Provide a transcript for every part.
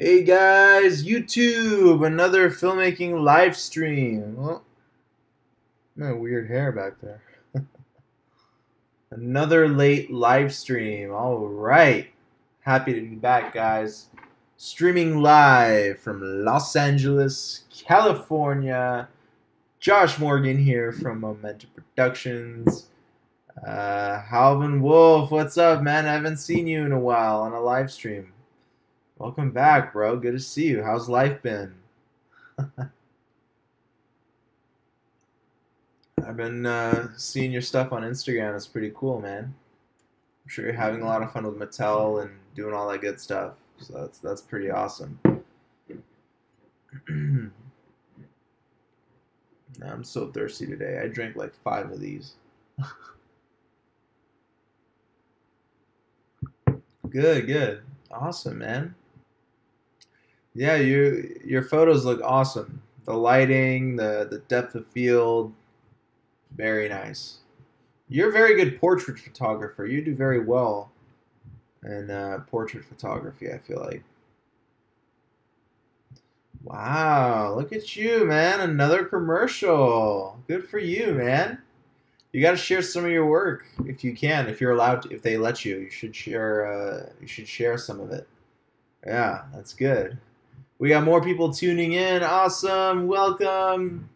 Hey guys, YouTube, another filmmaking live stream. Oh, my weird hair back there. Another late live stream. All right. Happy to be back, guys. Streaming live from Los Angeles, California. Josh Morgan here from Momentum Productions. Halvin Wolf, what's up, man? I haven't seen you in a while on a live stream. Welcome back, bro. Good to see you. How's life been? I've been seeing your stuff on Instagram. It's pretty cool, man. I'm sure you're having a lot of fun with Mattel and doing all that good stuff. So that's pretty awesome. I'm so thirsty today. I drank like 5 of these. Good, good. Awesome, man. Yeah, your photos look awesome. The lighting, the depth of field, very nice. You're a very good portrait photographer. You do very well in portrait photography, I feel like. Wow, look at you, man. Another commercial. Good for you, man. You got to share some of your work if you can, if you're allowed to, if they let you. You should share some of it. Yeah, that's good. We got more people tuning in. Awesome. Welcome.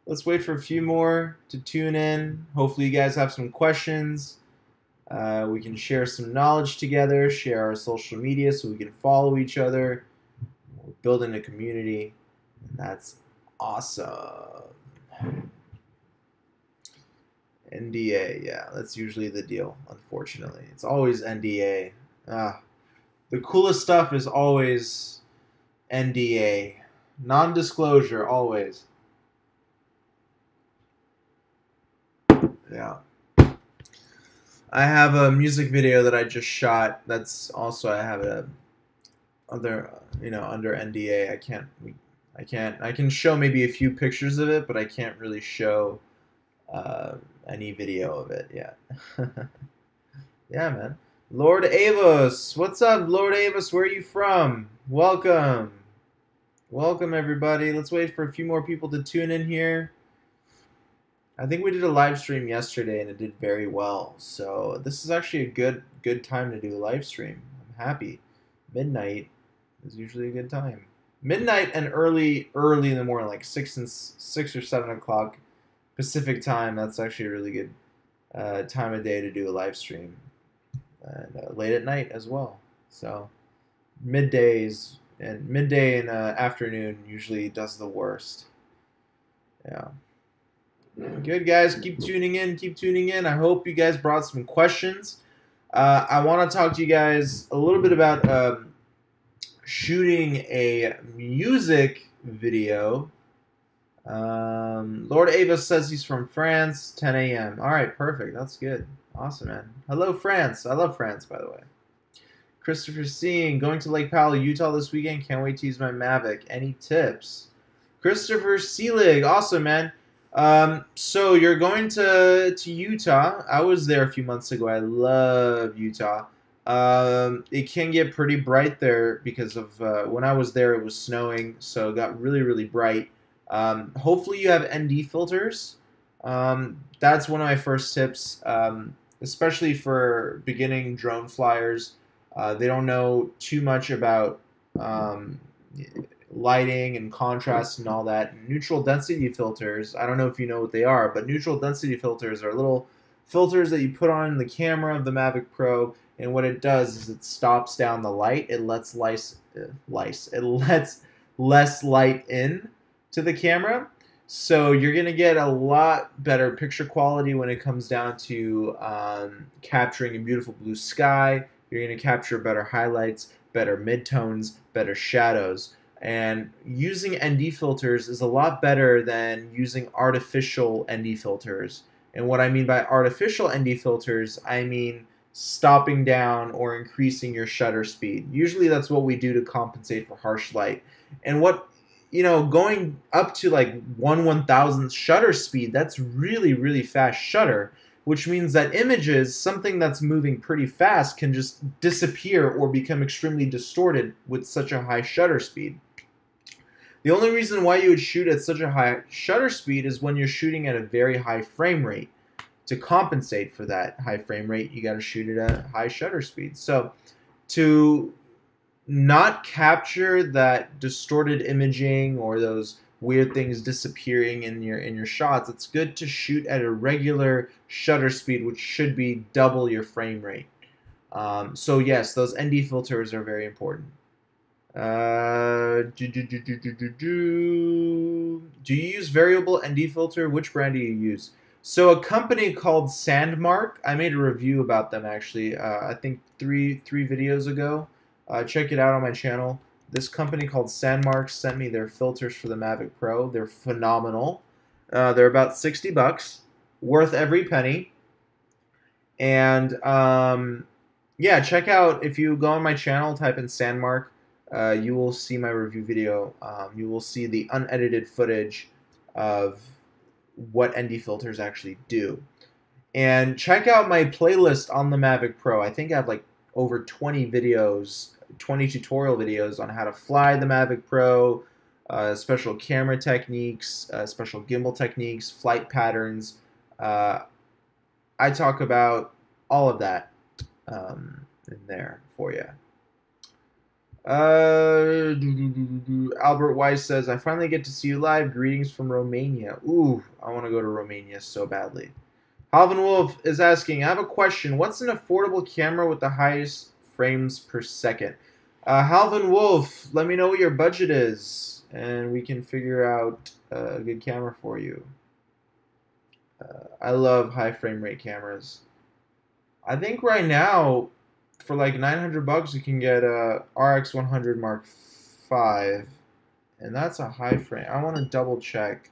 Let's wait for a few more to tune in. Hopefully you guys have some questions. We can share some knowledge together, share our social media so we can follow each other. We're building a community, and that's awesome. NDA, yeah, that's usually the deal, unfortunately. It's always NDA. The coolest stuff is always NDA. Non-disclosure, always. Yeah. I have a music video that I just shot. That's also I have a other under NDA. I can show maybe a few pictures of it, but I can't really show any video of it yet. Yeah, man. Lord Avos, what's up, Lord Avos? Where are you from? Welcome, welcome everybody. Let's wait for a few more people to tune in here. I think we did a live stream yesterday and it did very well. So this is actually a good time to do a live stream. I'm happy. Midnight is usually a good time. Midnight and early in the morning, like 6 or 7 o'clock Pacific time. That's actually a really good time of day to do a live stream. And late at night as well. So midday and afternoon usually does the worst. Yeah. Good, guys. Keep tuning in. Keep tuning in. I hope you guys brought some questions. I want to talk to you guys a little bit about shooting a music video. Lord Ava says he's from France, 10 a.m. All right, perfect. That's good. Awesome, man. Hello, France. I love France, by the way. Christopher Seeing, going to Lake Powell, Utah this weekend. Can't wait to use my Mavic. Any tips? Christopher Seelig, awesome, man. So you're going to Utah. I was there a few months ago. I love Utah. It can get pretty bright there because of when I was there, it was snowing, so it got really, really bright. Hopefully you have ND filters. That's one of my first tips, especially for beginning drone flyers. They don't know too much about lighting and contrast and all that. Neutral density filters, I don't know if you know what they are, but neutral density filters are little filters that you put on the camera of the Mavic Pro, and what it does is it stops down the light. It lets less light in to the camera, so you're gonna get a lot better picture quality when it comes down to capturing a beautiful blue sky. You're gonna capture better highlights, better midtones, better shadows. And using ND filters is a lot better than using artificial ND filters. And what I mean by artificial ND filters, I mean stopping down or increasing your shutter speed. Usually that's what we do to compensate for harsh light. And going up to like 1/1000th shutter speed, that's really, really fast shutter. which means that images, something that's moving pretty fast, can just disappear or become extremely distorted with such a high shutter speed. The only reason why you would shoot at such a high shutter speed is when you're shooting at a very high frame rate. To compensate for that high frame rate, you got to shoot at a high shutter speed. So to not capture that distorted imaging or those weird things disappearing in your shots, it's good to shoot at a regular shutter speed, which should be double your frame rate. So yes, those ND filters are very important. Do you use variable ND filter? Which brand do you use? So a company called Sandmark, I made a review about them actually, I think three videos ago. Check it out on my channel. This company called Sandmark sent me their filters for the Mavic Pro. They're phenomenal. They're about 60 bucks, worth every penny. And yeah, check out, if you go on my channel, type in Sandmark, you will see my review video. You will see the unedited footage of what ND filters actually do. And check out my playlist on the Mavic Pro. I think I have like over 20 videos, 20 tutorial videos on how to fly the Mavic Pro, special camera techniques, special gimbal techniques, flight patterns. I talk about all of that in there for you. Albert Weiss says, I finally get to see you live. Greetings from Romania. Ooh, I want to go to Romania so badly. Halvin Wolf is asking, I have a question. What's an affordable camera with the highest frames per second? Halvin Wolf, let me know what your budget is, and we can figure out a good camera for you. I love high frame rate cameras. I think right now, for like 900 bucks, you can get a RX 100 Mark V, and that's a high frame. I want to double check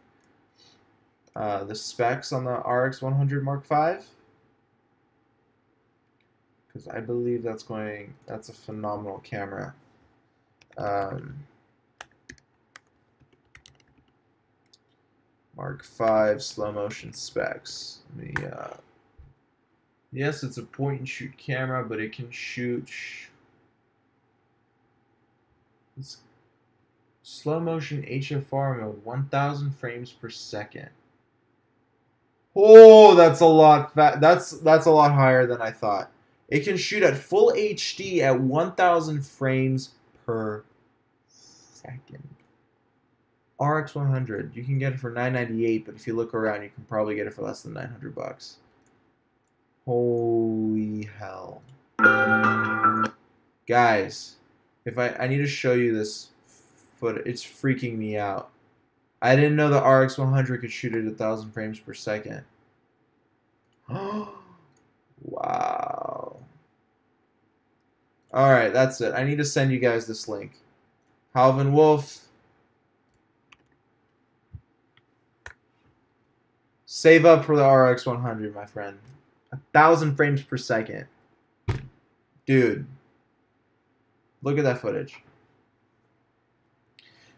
the specs on the RX 100 Mark V, because I believe that's a phenomenal camera. Mark V slow motion specs. Let me, yes, it's a point and shoot camera, but it can shoot. It's slow motion HFR mode, 1,000 frames per second. Oh, that's a lot. That's a lot higher than I thought. It can shoot at full HD at 1,000 frames per second. RX 100, you can get it for $998, but if you look around, you can probably get it for less than 900 bucks. Holy hell. Guys, if I need to show you this footage. It's freaking me out. I didn't know the RX 100 could shoot at 1,000 frames per second. Wow. Alright, that's it. I need to send you guys this link. Halvin Wolf. Save up for the RX 100, my friend. 1,000 frames per second. Dude. Look at that footage.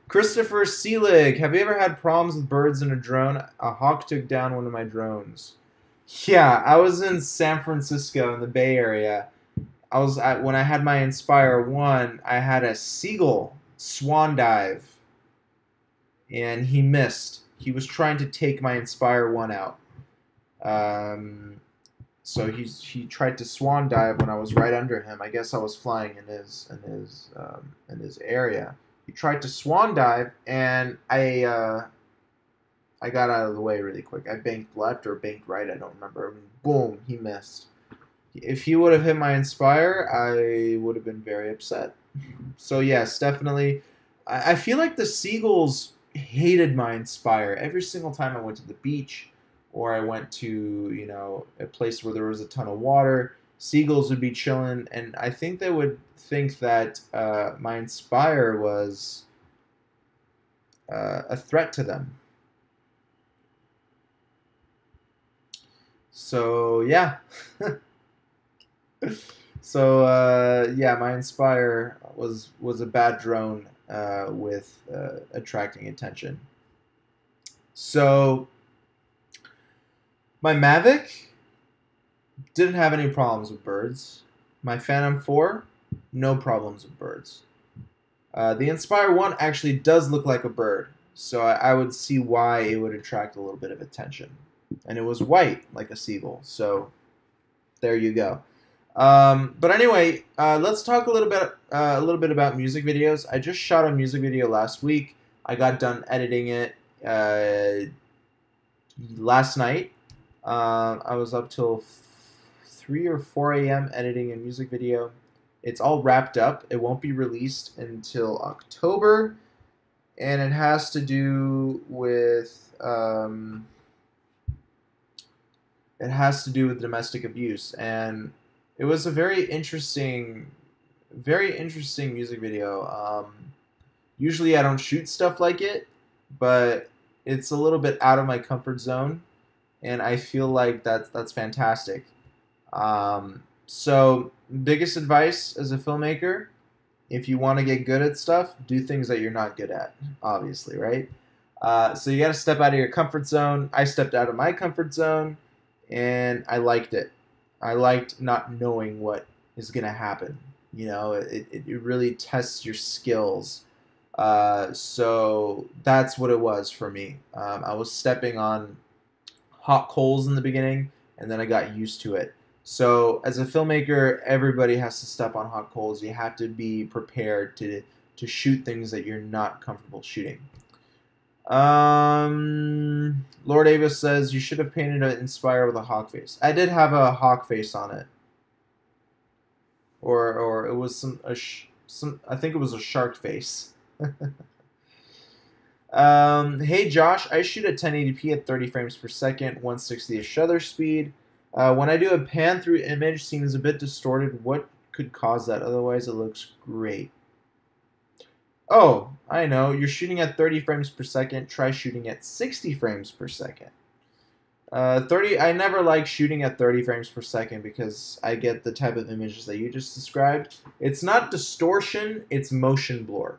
Christopher Seelig. Have you ever had problems with birds in a drone? A hawk took down one of my drones. Yeah, I was in San Francisco in the Bay Area. When I had my Inspire 1, I had a seagull swan dive. And he missed. He was trying to take my Inspire 1 out. So he tried to swan dive when I was right under him. I guess I was flying in his area. He tried to swan dive, and I got out of the way really quick. I banked left or banked right, I don't remember. I mean, boom, he missed. If he would have hit my Inspire, I would have been very upset. So yes, definitely. I feel like the seagulls hated my Inspire. Every single time I went to the beach, or I went to, a place where there was a ton of water, seagulls would be chilling, and I think they would think that my Inspire was a threat to them. So, yeah. So, yeah, my Inspire was a bad drone with attracting attention. So, my Mavic, Didn't have any problems with birds. My Phantom 4, no problems with birds. The Inspire 1 actually does look like a bird, so I would see why it would attract a little bit of attention. And it was white, like a seagull, so there you go. But anyway, let's talk a little bit about music videos. I just shot a music video last week. I got done editing it last night. I was up till 3 or 4 a.m. editing a music video. It's all wrapped up. It won't be released until October, and it has to do with domestic abuse. And it was a very interesting music video. Usually I don't shoot stuff like it, but it's a little bit out of my comfort zone, and I feel like that's fantastic. So biggest advice as a filmmaker, if you want to get good at stuff, do things that you're not good at, obviously, right? So you got to step out of your comfort zone. I stepped out of my comfort zone, and I liked it. I liked not knowing what is going to happen. You know, it really tests your skills. So that's what it was for me. I was stepping on hot coals in the beginning, and then I got used to it. So as a filmmaker, everybody has to step on hot coals. You have to be prepared to shoot things that you're not comfortable shooting. Lord Avis says you should have painted an Inspire with a hawk face. I did have a hawk face on it, or it was some I think it was a shark face. Hey Josh, I shoot at 1080p at 30 frames per second, 160 is shutter speed. When I do a pan through image, seems a bit distorted. What could cause that? Otherwise, it looks great. Oh, I know. You're shooting at 30 frames per second. Try shooting at 60 frames per second. 30. I never like shooting at 30 frames per second because I get the type of images that you just described. It's not distortion. It's motion blur.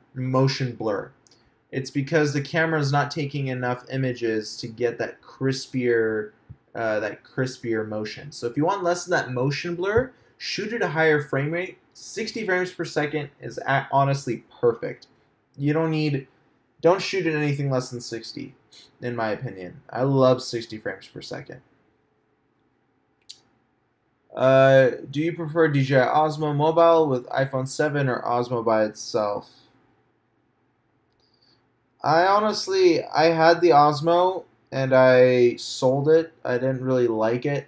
It's because the camera is not taking enough images to get that crispier motion. So if you want less of that motion blur, shoot at a higher frame rate. 60 frames per second is honestly perfect. You don't shoot at anything less than 60, in my opinion. I love 60 frames per second. Do you prefer DJI Osmo Mobile with iPhone 7 or Osmo by itself? I had the Osmo and I sold it. I didn't really like it.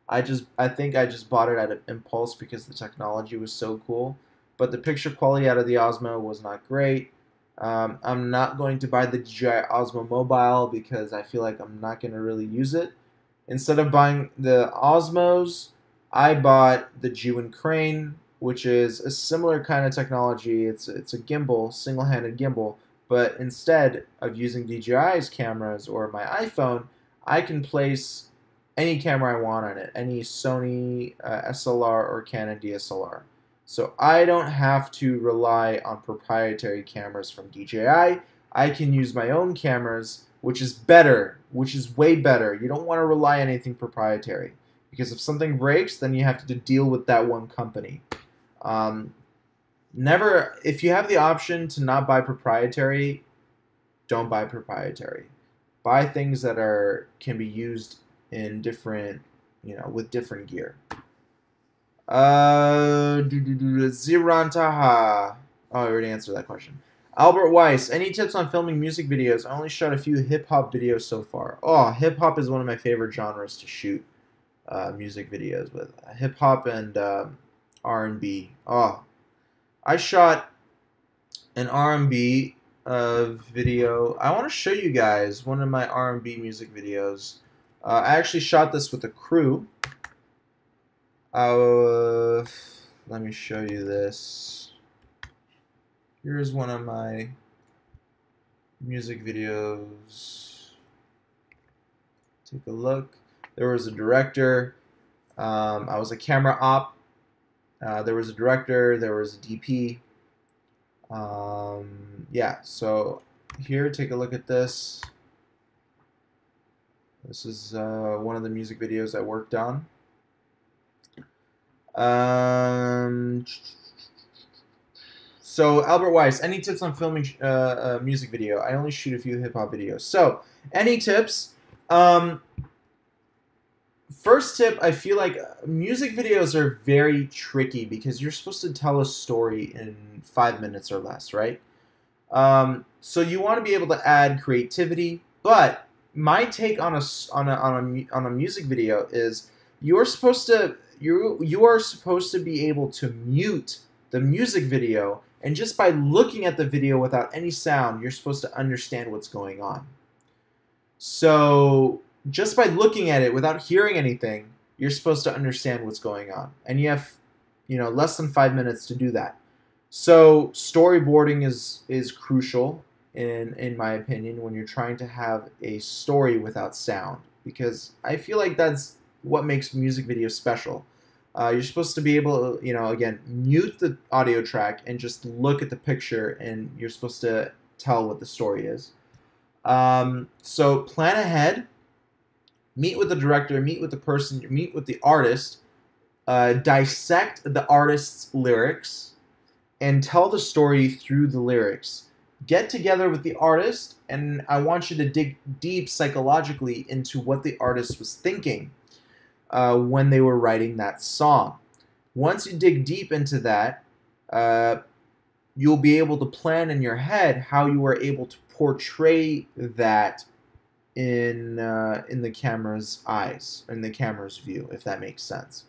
I think I just bought it at an impulse because the technology was so cool. But the picture quality out of the Osmo was not great. I'm not going to buy the DJI Osmo Mobile because I feel like I'm not going to really use it. Instead of buying the Osmos, I bought the G1 Crane, which is a similar kind of technology. It's a gimbal, single-handed gimbal, but instead of using DJI's cameras or my iPhone, I can place any camera I want on it, any Sony SLR or Canon DSLR. So I don't have to rely on proprietary cameras from DJI. I can use my own cameras, which is better, which is way better. You don't want to rely on anything proprietary because if something breaks, then you have to deal with that one company. If you have the option to not buy proprietary, don't buy proprietary. Buy things that can be used in different, with different gear. Zirantaha. Oh, I already answered that question. Albert Weiss, any tips on filming music videos? I only shot a few hip-hop videos so far. Oh, hip-hop is one of my favorite genres to shoot music videos with. Hip-hop and R&B. Oh, I shot an R&B video. I want to show you guys one of my R&B music videos. I actually shot this with a crew. Let me show you this. Here's one of my music videos. Take a look. There was a director. I was a camera op. There was a director. There was a DP. Yeah, so here, take a look at this. This is one of the music videos I worked on. Um, so Albert Weiss, any tips on filming music video? I only shoot a few hip hop videos. So any tips? Um, First tip, I feel like music videos are very tricky because you're supposed to tell a story in 5 minutes or less, right? So you want to be able to add creativity, but my take on a music video is you are supposed to be able to mute the music video, and just by looking at the video without any sound, you're supposed to understand what's going on. So just by looking at it without hearing anything, you're supposed to understand what's going on, and you have less than 5 minutes to do that. So storyboarding is crucial in my opinion when you're trying to have a story without sound, because I feel like that's what makes music videos special. You're supposed to be able to, again, mute the audio track and just look at the picture, and you're supposed to tell what the story is. So plan ahead, meet with the director, meet with the person, meet with the artist, dissect the artist's lyrics, and tell the story through the lyrics. Get together with the artist, and I want you to dig deep psychologically into what the artist was thinking when they were writing that song. Once you dig deep into that, you'll be able to plan in your head how you were able to portray that in the camera's eyes, in the camera's view, if that makes sense.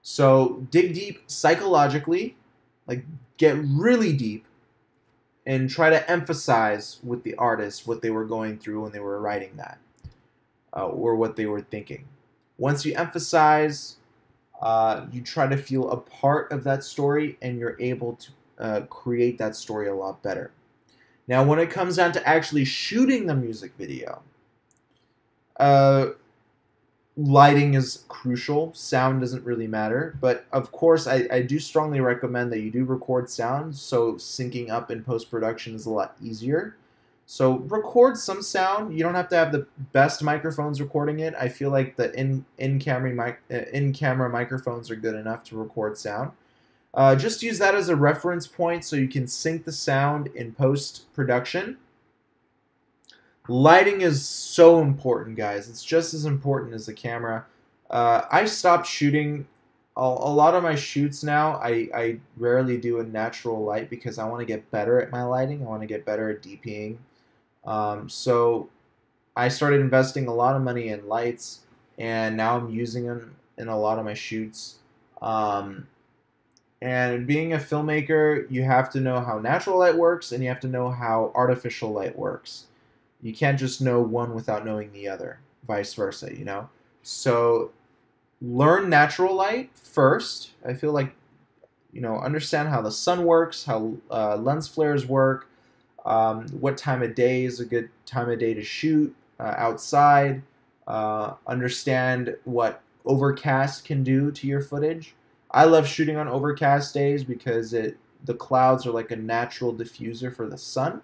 So dig deep psychologically, like get really deep, and try to emphasize with the artist what they were going through when they were writing that, or what they were thinking. Once you emphasize, you try to feel a part of that story, and you're able to create that story a lot better. Now, when it comes down to actually shooting the music video, lighting is crucial. Sound doesn't really matter, but of course I do strongly recommend that you do record sound, so syncing up in post-production is a lot easier. So record some sound. You don't have to have the best microphones recording it. I feel like the in-camera microphones are good enough to record sound. Just use that as a reference point so you can sync the sound in post-production. Lighting is so important, guys. It's just as important as the camera. I stopped shooting a lot of my shoots now. I rarely do a natural light because I want to get better at my lighting. I want to get better at DPing. So I started investing a lot of money in lights, and now I'm using them in a lot of my shoots. And being a filmmaker, you have to know how natural light works, and you have to know how artificial light works. You can't just know one without knowing the other, vice versa, So learn natural light first. I feel like, understand how the sun works, how lens flares work, what time of day is a good time of day to shoot outside, understand what overcast can do to your footage. I love shooting on overcast days because the clouds are like a natural diffuser for the sun,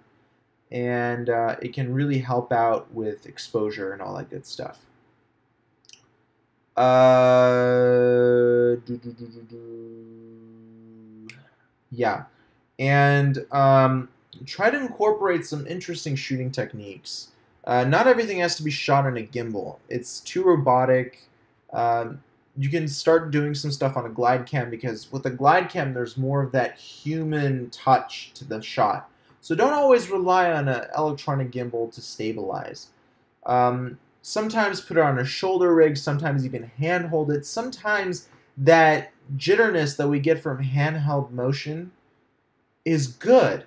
and it can really help out with exposure and all that good stuff. Yeah, and try to incorporate some interesting shooting techniques. Not everything has to be shot on a gimbal. It's too robotic. You can start doing some stuff on a glide cam, because with a glide cam there's more of that human touch to the shot. So don't always rely on an electronic gimbal to stabilize. Sometimes put it on a shoulder rig, sometimes even handhold it. Sometimes that jitterness that we get from handheld motion is good.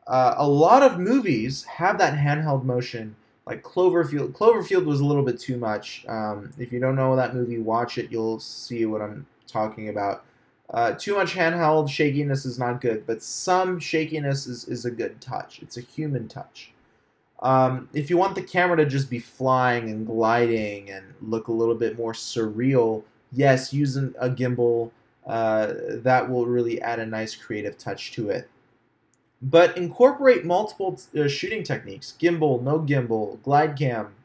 A lot of movies have that handheld motion, like Cloverfield. Cloverfield was a little bit too much. If you don't know that movie, watch it. You'll see what I'm talking about. Too much handheld shakiness is not good, but some shakiness is a good touch. It's a human touch. If you want the camera to just be flying and gliding and look a little bit more surreal, yes, using a gimbal, that will really add a nice creative touch to it. But incorporate multiple shooting techniques: gimbal, no gimbal, glide cam,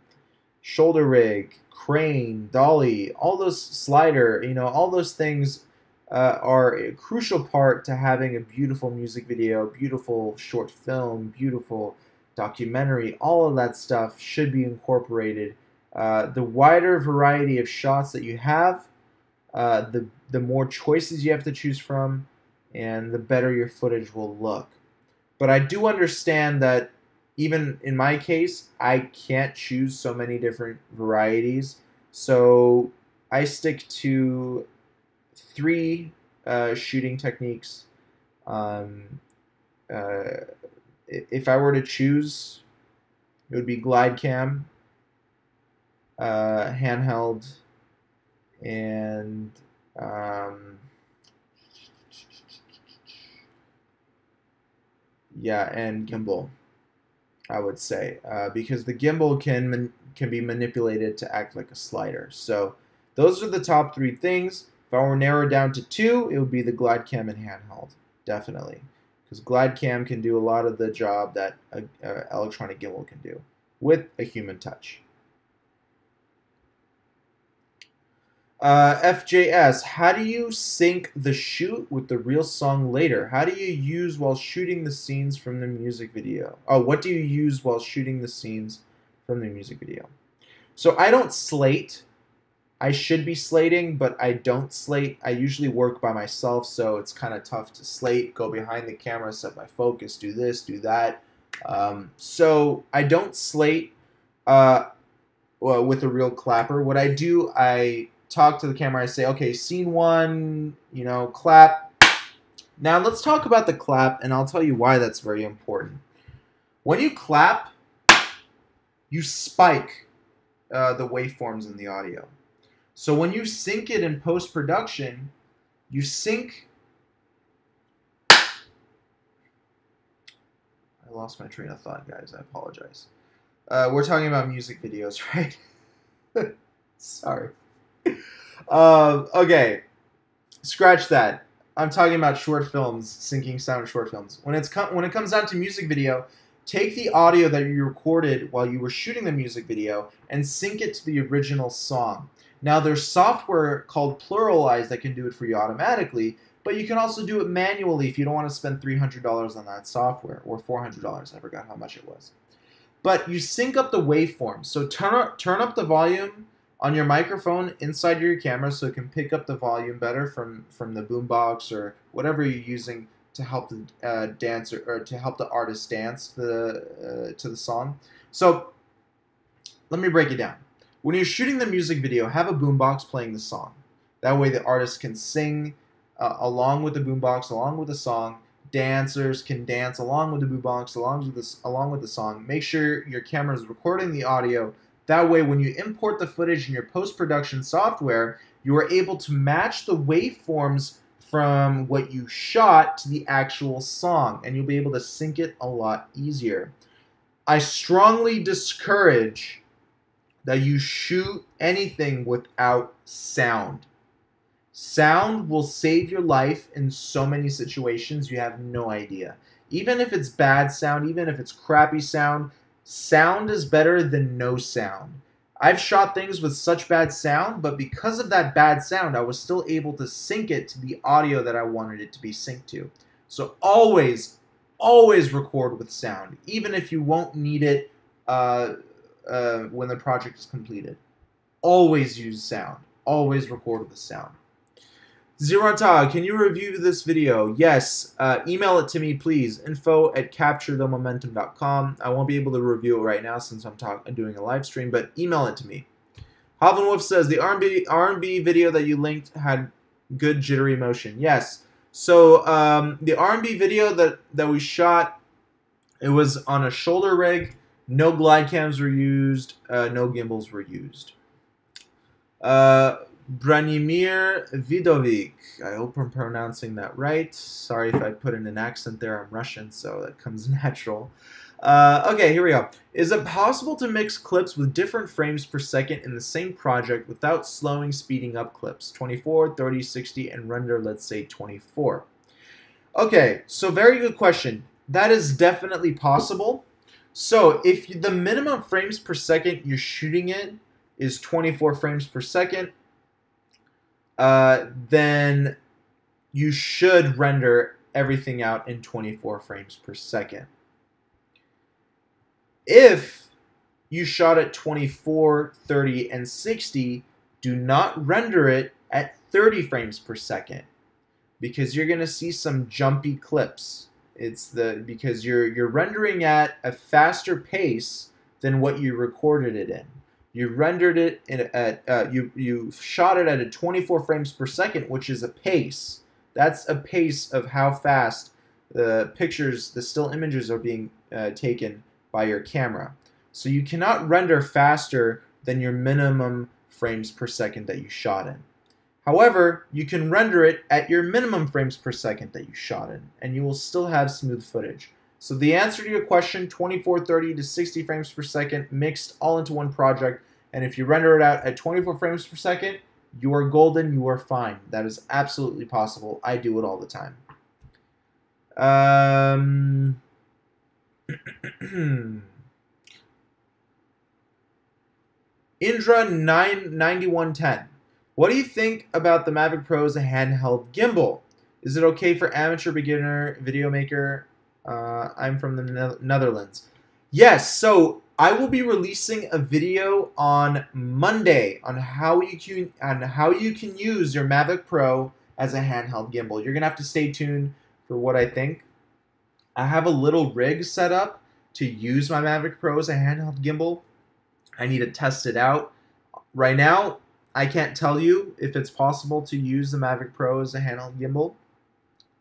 shoulder rig, crane, dolly, all those slider, all those things are a crucial part to having a beautiful music video, beautiful short film, beautiful documentary. All of that stuff should be incorporated. The wider variety of shots that you have, the more choices you have to choose from, and the better your footage will look. But I do understand that even in my case, I can't choose so many different varieties. So I stick to 3 shooting techniques. If I were to choose, it would be glide cam, handheld, and and gimbal, I would say, because the gimbal can be manipulated to act like a slider. So those are the top 3 things. If I were narrowed down to 2, it would be the glide cam and handheld, definitely, because glide cam can do a lot of the job that a electronic gimbal can do with a human touch. FJS, how do you sync the shoot with the real song later? How do you use while shooting the scenes from the music video? Oh, what do you use while shooting the scenes from the music video? So I don't slate. I should be slating, but I don't slate. I usually work by myself, so it's kind of tough to slate, go behind the camera, set my focus, do this, do that. So I don't slate with a real clapper. What I do, I talk to the camera, I say, okay, scene 1, clap. Now let's talk about the clap, and I'll tell you why that's very important. When you clap, you spike the waveforms in the audio. So when you sync it in post-production, you sync... I lost my train of thought, guys. I apologize. We're talking about music videos, right? Sorry. Okay, scratch that. I'm talking about short films, syncing sound short films. When it comes down to music video, take the audio that you recorded while you were shooting the music video and sync it to the original song. Now, there's software called Pluralize that can do it for you automatically, but you can also do it manually if you don't want to spend $300 on that software, or $400. I forgot how much it was. But you sync up the waveforms. So turn up the volume on your microphone inside your camera so it can pick up the volume better from the boombox or whatever you're using to help the dancer or to help the artist dance to the song. So let me break it down. When you're shooting the music video, have a boombox playing the song. That way the artist can sing along with the boombox, along with the song. Dancers can dance along with the boombox, along with the song. Make sure your camera is recording the audio. That way, when you import the footage in your post-production software, you are able to match the waveforms from what you shot to the actual song, and you'll be able to sync it a lot easier. I strongly discourage that you shoot anything without sound. Sound will save your life in so many situations you have no idea. Even if it's bad sound, even if it's crappy sound, sound is better than no sound. I've shot things with such bad sound, but because of that bad sound, I was still able to sync it to the audio that I wanted it to be synced to. So always, always record with sound, even if you won't need it when the project is completed. Always use sound. Always record with sound. Zerata, can you review this video? Yes. Email it to me, please. info@capturethemomentum.com. I won't be able to review it right now since I'm doing a live stream, but email it to me. Halvin Wolf says, the R&B video that you linked had good jittery motion. Yes. So the R&B video that we shot, it was on a shoulder rig. No glide cams were used. No gimbals were used. Branimir Vidovic. I hope I'm pronouncing that right. Sorry if I put in an accent there. I'm Russian, so that comes natural. Okay, here we go. Is it possible to mix clips with different frames per second in the same project without speeding up clips? 24, 30, 60, and render, let's say, 24. Okay, so very good question. That is definitely possible. So if the minimum frames per second you're shooting in is 24 frames per second, then you should render everything out in 24 frames per second. If you shot at 24, 30, and 60, do not render it at 30 frames per second because you're going to see some jumpy clips. Because you're rendering at a faster pace than what you recorded it in. You rendered it you shot it at a 24 frames per second, which is a pace. That's a pace of how fast the still images are being taken by your camera. So you cannot render faster than your minimum frames per second that you shot in. However, you can render it at your minimum frames per second that you shot in, and you will still have smooth footage. So the answer to your question, 24, 30 to 60 frames per second mixed all into one project, and if you render it out at 24 frames per second, you are golden, you are fine. That is absolutely possible. I do it all the time. Indra 9110. What do you think about the Mavic Pro as a handheld gimbal? Is it okay for amateur beginner video maker? I'm from the Netherlands. Yes, so I will be releasing a video on Monday on how you can use your Mavic Pro as a handheld gimbal. You're gonna have to stay tuned for what I think. I have a little rig set up to use my Mavic Pro as a handheld gimbal. I need to test it out. Right now, I can't tell you if it's possible to use the Mavic Pro as a handheld gimbal.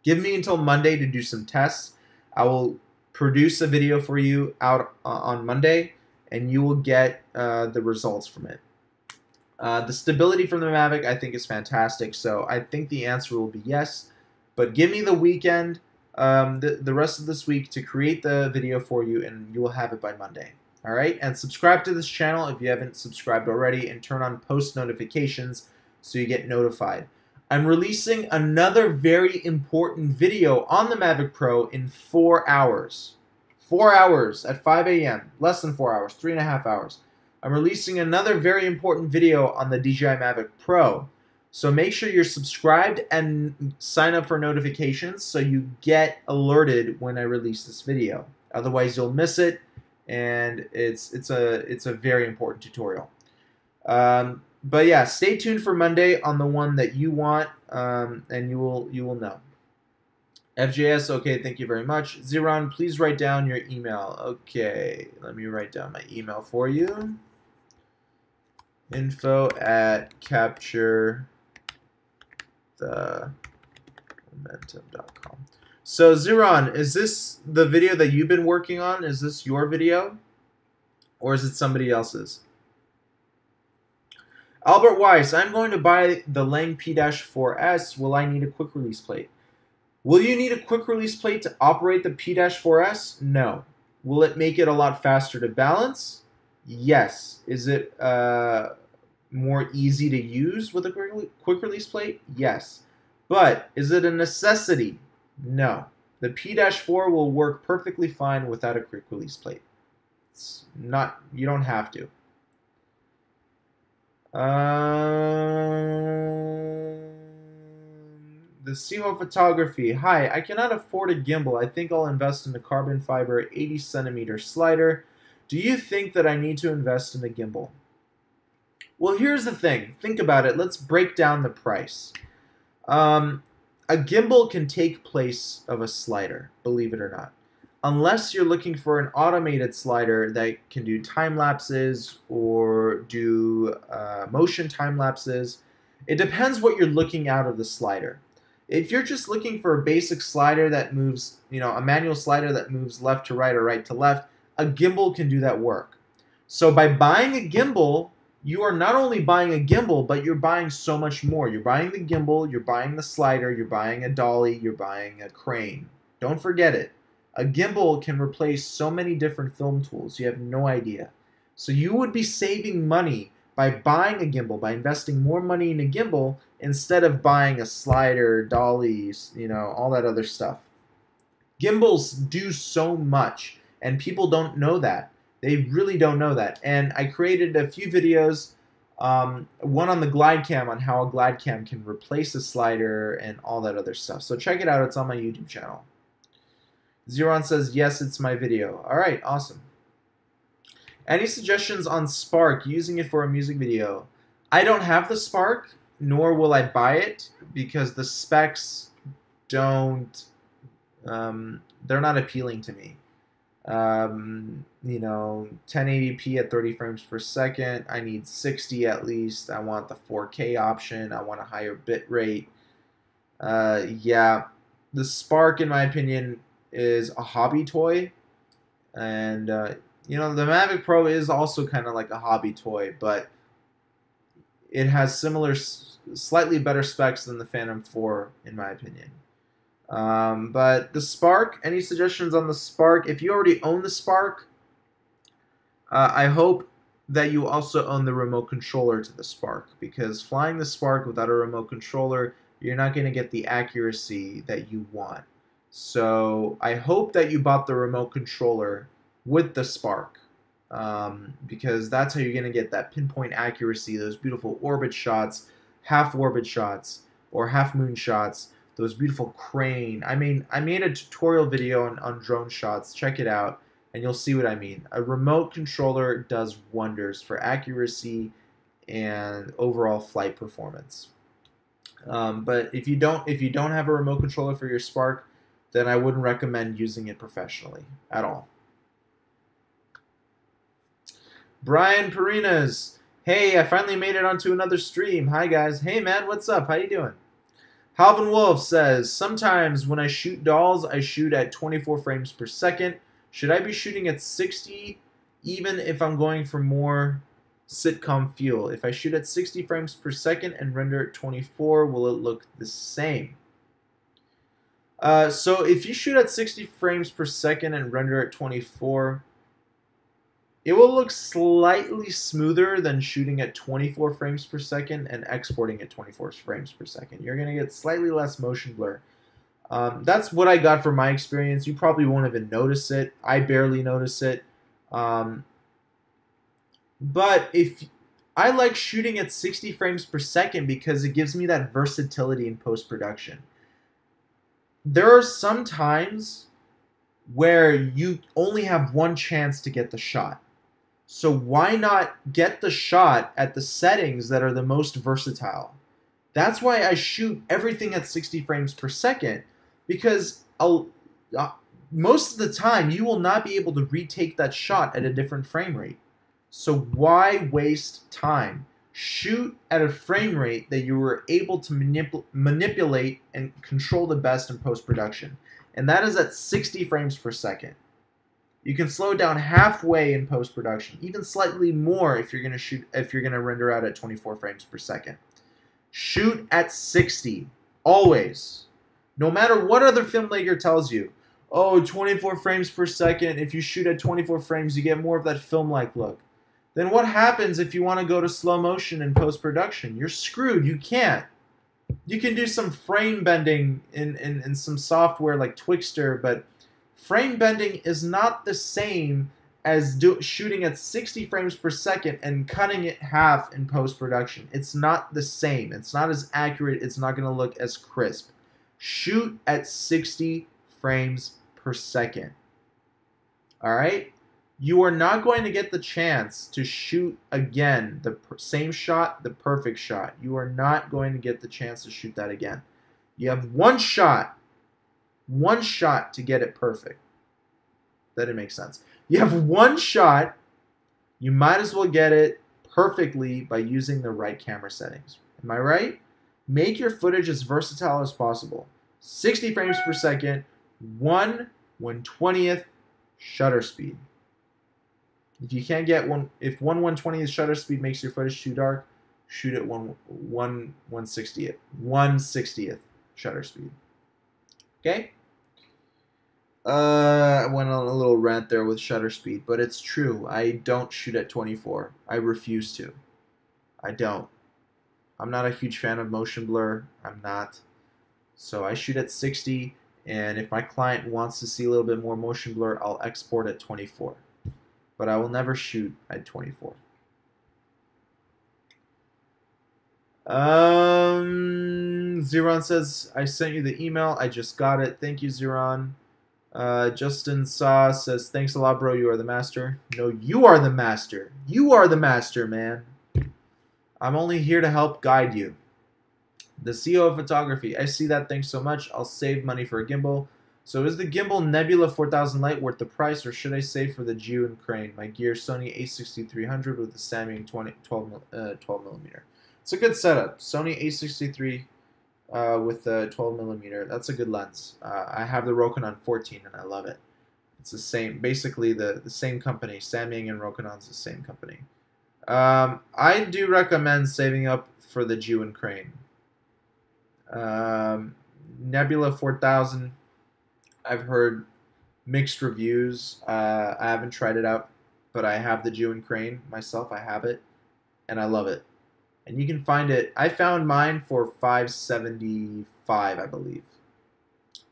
Give me until Monday to do some tests. I will produce a video for you out on Monday, and you will get the results from it. The stability from the Mavic, I think, is fantastic, so I think the answer will be yes. But give me the weekend, the rest of this week, to create the video for you, and you will have it by Monday. All right, and subscribe to this channel if you haven't subscribed already, and turn on post notifications so you get notified. I'm releasing another very important video on the Mavic Pro in 4 hours. 4 hours at 5 a.m. Less than 4 hours, 3.5 hours. I'm releasing another very important video on the DJI Mavic Pro. So make sure you're subscribed and sign up for notifications so you get alerted when I release this video. Otherwise, you'll miss it. And it's a very important tutorial. But yeah, stay tuned for Monday on the one that you want, and you will know. FJS, okay, thank you very much. Ziron, please write down your email. Okay, let me write down my email for you. info@capturethemomentum.com. So, Ziron, is this the video that you've been working on? Is this your video? Or is it somebody else's? Albert Weiss, I'm going to buy the Lang P-4S. Will I need a quick release plate? Will you need a quick release plate to operate the P-4S? No. Will it make it a lot faster to balance? Yes. Is it more easy to use with a quick release plate? Yes. But is it a necessity? No. The P-4 will work perfectly fine without a quick release plate. It's not, you don't have to. The Siho Photography. Hi, I cannot afford a gimbal. I think I'll invest in a carbon fiber 80 centimeter slider. Do you think that I need to invest in a gimbal? Well, here's the thing. Think about it. Let's break down the price. A gimbal can take place of a slider, believe it or not. Unless you're looking for an automated slider that can do time lapses or do motion time lapses. It depends what you're looking out of the slider. If you're just looking for a basic slider that moves, a manual slider that moves left to right or right to left, a gimbal can do that work. So by buying a gimbal, you are not only buying a gimbal, but you're buying so much more. You're buying the gimbal, you're buying the slider, you're buying a dolly, you're buying a crane. Don't forget it. A gimbal can replace so many different film tools, you have no idea. So you would be saving money by buying a gimbal, by investing more money in a gimbal instead of buying a slider, dollies, all that other stuff. Gimbals do so much, and people don't know that. They really don't know that. And I created a few videos one on the glide cam on how a glide cam can replace a slider and all that other stuff. So check it out. It's on my YouTube channel. Zeron says, yes, it's my video. All right, awesome. Any suggestions on Spark, using it for a music video? I don't have the Spark, nor will I buy it, because the specs don't, they're not appealing to me. You know, 1080p at 30 frames per second. I need 60 at least. I want the 4K option. I want a higher bit rate. Yeah, the Spark, in my opinion, is a hobby toy, and you know, the Mavic Pro is also kind of like a hobby toy, but it has similar, slightly better specs than the Phantom 4, in my opinion. But the Spark, any suggestions on the Spark? If you already own the Spark, I hope that you also own the remote controller to the Spark, because flying the Spark without a remote controller, you're not going to get the accuracy that you want. So I hope that you bought the remote controller with the Spark, because that's how you're going to get that pinpoint accuracy, those beautiful orbit shots, half orbit shots, or half moon shots, those beautiful crane. I made a tutorial video on drone shots. Check it out, and you'll see what I mean. A remote controller does wonders for accuracy and overall flight performance. But if you don't have a remote controller for your Spark, then I wouldn't recommend using it professionally at all. Brian Perinas, hey, I finally made it onto another stream. Hi guys. Hey man, what's up? How you doing? Halvin Wolf says, sometimes when I shoot dolls, I shoot at 24 frames per second. Should I be shooting at 60 even if I'm going for more sitcom feel? If I shoot at 60 frames per second and render at 24, will it look the same? So if you shoot at 60 frames per second and render at 24, it will look slightly smoother than shooting at 24 frames per second and exporting at 24 frames per second. You're going to get slightly less motion blur. That's what I got from my experience. You probably won't even notice it. I barely notice it. But if I like shooting at 60 frames per second because it gives me that versatility in post-production. There are some times where you only have one chance to get the shot. So why not get the shot at the settings that are the most versatile? That's why I shoot everything at 60 frames per second, because most of the time you will not be able to retake that shot at a different frame rate. So why waste time? Shoot at a frame rate that you were able to manipulate and control the best in post-production. And that is at 60 frames per second. You can slow it down halfway in post-production, even slightly more if you're going to render out at 24 frames per second. Shoot at 60, always. No matter what other filmmaker tells you, oh, 24 frames per second, if you shoot at 24 frames, you get more of that film-like look. Then what happens if you want to go to slow motion in post-production? You're screwed. You can't. You can do some frame bending in some software like Twixtor, but frame bending is not the same as shooting at 60 frames per second and cutting it half in post-production. It's not the same. It's not as accurate. It's not going to look as crisp. Shoot at 60 frames per second. All right? You are not going to get the chance to shoot again the same shot, the perfect shot. You are not going to get the chance to shoot that again. You have one shot to get it perfect. That didn't make sense. You have one shot. You might as well get it perfectly by using the right camera settings. Am I right? Make your footage as versatile as possible. 60 frames per second, 1/120th shutter speed. If you can't get if 1/120th shutter speed makes your footage too dark, shoot at 1/60th shutter speed. Okay? I went on a little rant there with shutter speed, but it's true. I don't shoot at 24. I refuse to. I don't. I'm not a huge fan of motion blur. I'm not. So I shoot at 60, and if my client wants to see a little bit more motion blur, I'll export at 24. But I will never shoot at 24. Zeron says, I sent you the email. I just got it. Thank you, Zeron. Justin Saw says, thanks a lot, bro. You are the master. No, you are the master. You are the master, man. I'm only here to help guide you. The CEO of photography. I see that. Thanks so much. I'll save money for a gimbal. So is the gimbal Nebula 4000 Lite worth the price, or should I save for the Jew and crane? My gear Sony a6300 with the Samyang 12 millimeter. It's a good setup. Sony a63 with the 12 millimeter. That's a good lens. I have the Rokinon 14 and I love it. It's the same, basically the same company. Samyang and Rokinon's the same company. I do recommend saving up for the Jew and crane. Nebula 4000. I've heard mixed reviews. I haven't tried it out, but I have the Jew and crane myself. I have it, and I love it. And you can find it. I found mine for $575, I believe,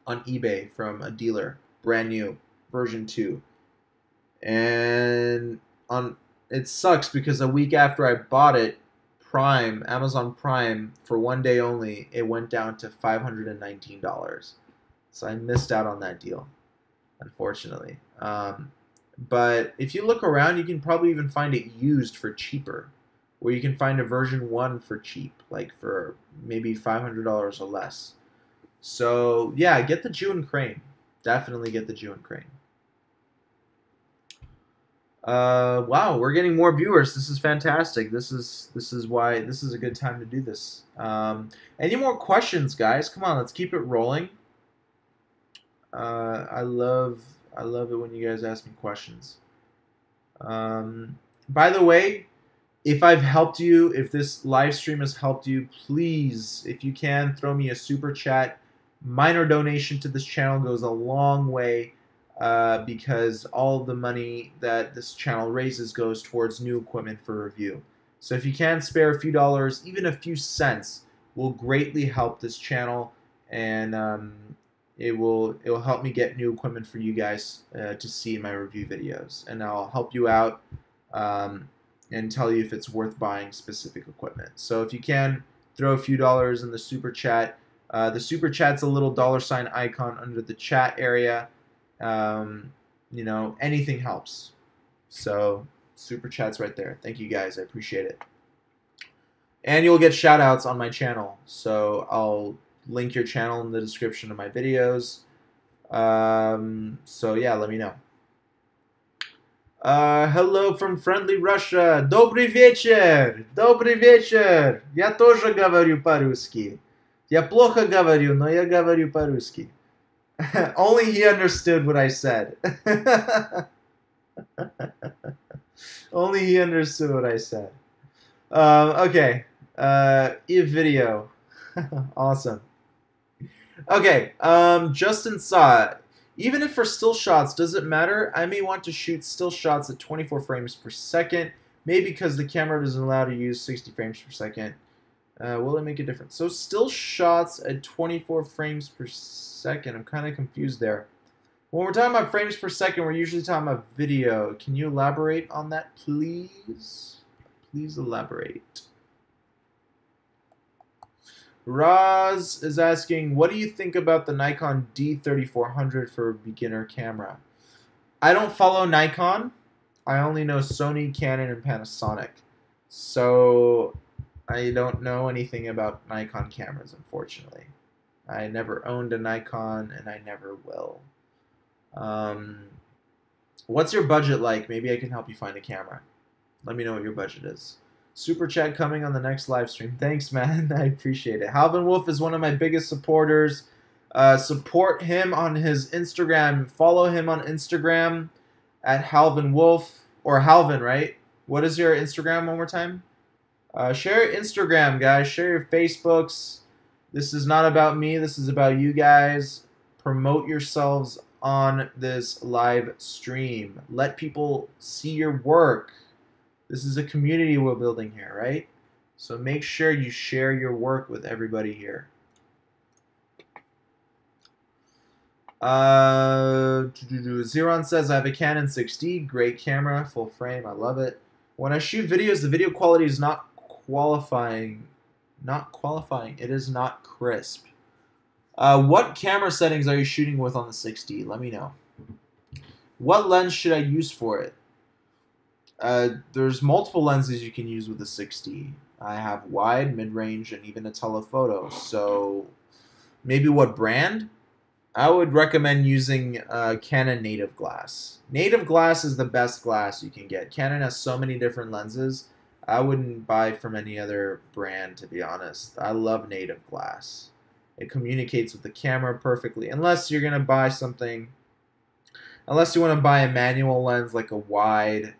on eBay from a dealer, brand new, version 2. And it sucks because a week after I bought it, Prime, Amazon Prime, for one day only, it went down to $519. So I missed out on that deal, unfortunately. But if you look around, you can probably even find it used for cheaper, where you can find a version 1 for cheap, like for maybe $500 or less. So yeah, get the Jew and crane. Definitely get the Jew and crane. Wow, we're getting more viewers. This is fantastic. This is why this is a good time to do this. Any more questions, guys? Come on, let's keep it rolling. I love it when you guys ask me questions. By the way, if I've helped you, if this live stream has helped you, please, if you can, throw me a super chat. Minor donation to this channel goes a long way, because all of the money that this channel raises goes towards new equipment for review. So if you can spare a few dollars, even a few cents, will greatly help this channel, and it'll help me get new equipment for you guys to see in my review videos, and I'll help you out and tell you if it's worth buying specific equipment. So if you can, throw a few dollars in the super chat. The super chat's a little $ icon under the chat area. You know, anything helps. So super chat's right there. Thank you guys, I appreciate it. And you'll get shout outs on my channel. So I'll link your channel in the description of my videos. So yeah, let me know. Hello from friendly Russia. Добрый вечер. Добрый вечер. Я тоже говорю по-русски. Я плохо говорю, но я говорю по-русски. Only he understood what I said. Only he understood what I said. Okay. If video. Awesome. Okay. Justin saw. Even if for still shots, does it matter? I may want to shoot still shots at 24 frames per second. Maybe because the camera doesn't allow to use 60 frames per second. Will it make a difference? So still shots at 24 frames per second. I'm kind of confused there. When we're talking about frames per second, we're usually talking about video. Can you elaborate on that, please? Please elaborate. Roz is asking, what do you think about the Nikon D3400 for a beginner camera? I don't follow Nikon. I only know Sony, Canon, and Panasonic. So I don't know anything about Nikon cameras, unfortunately. I never owned a Nikon, and I never will. What's your budget like? Maybe I can help you find a camera. Let me know what your budget is. Super chat coming on the next live stream. Thanks, man. I appreciate it. Halvin Wolf is one of my biggest supporters. Support him on his Instagram. Follow him on Instagram at Halvin Wolf. Or Halvin, right? What is your Instagram one more time? Share your Instagram, guys. Share your Facebooks. This is not about me. This is about you guys. Promote yourselves on this live stream. Let people see your work. This is a community we're building here, right? So make sure you share your work with everybody here. Zeron says, I have a Canon 6D. Great camera, full frame. I love it. When I shoot videos, the video quality is not qualifying. Not qualifying. It is not crisp. What camera settings are you shooting with on the 6D? Let me know. What lens should I use for it? There's multiple lenses you can use with the 6D. I have wide, mid-range, and even a telephoto. So maybe what brand? I would recommend using Canon native glass. Native glass is the best glass you can get. Canon has so many different lenses. I wouldn't buy from any other brand, to be honest. I love native glass. It communicates with the camera perfectly. Unless you're going to buy something, unless you want to buy a manual lens like a wide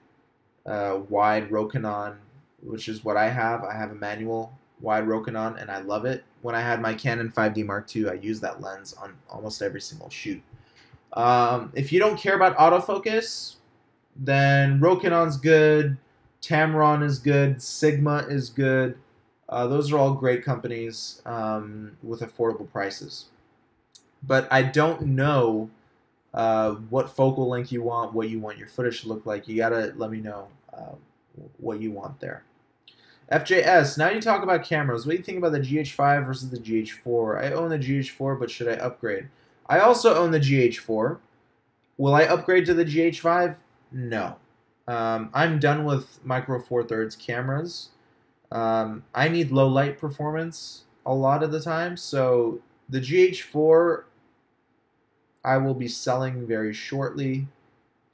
Rokinon, which is what I have. I have a manual wide Rokinon, and I love it. When I had my Canon 5D Mark II, I used that lens on almost every single shoot. If you don't care about autofocus, then Rokinon's good, Tamron is good, Sigma is good. Those are all great companies with affordable prices. But I don't know what focal length you want, what you want your footage to look like. You gotta let me know what you want there. FJS, now you talk about cameras. What do you think about the GH5 versus the GH4? I own the GH4, but should I upgrade? I also own the GH4. Will I upgrade to the GH5? No. I'm done with Micro Four Thirds cameras. I need low light performance a lot of the time, so the GH4 I will be selling very shortly.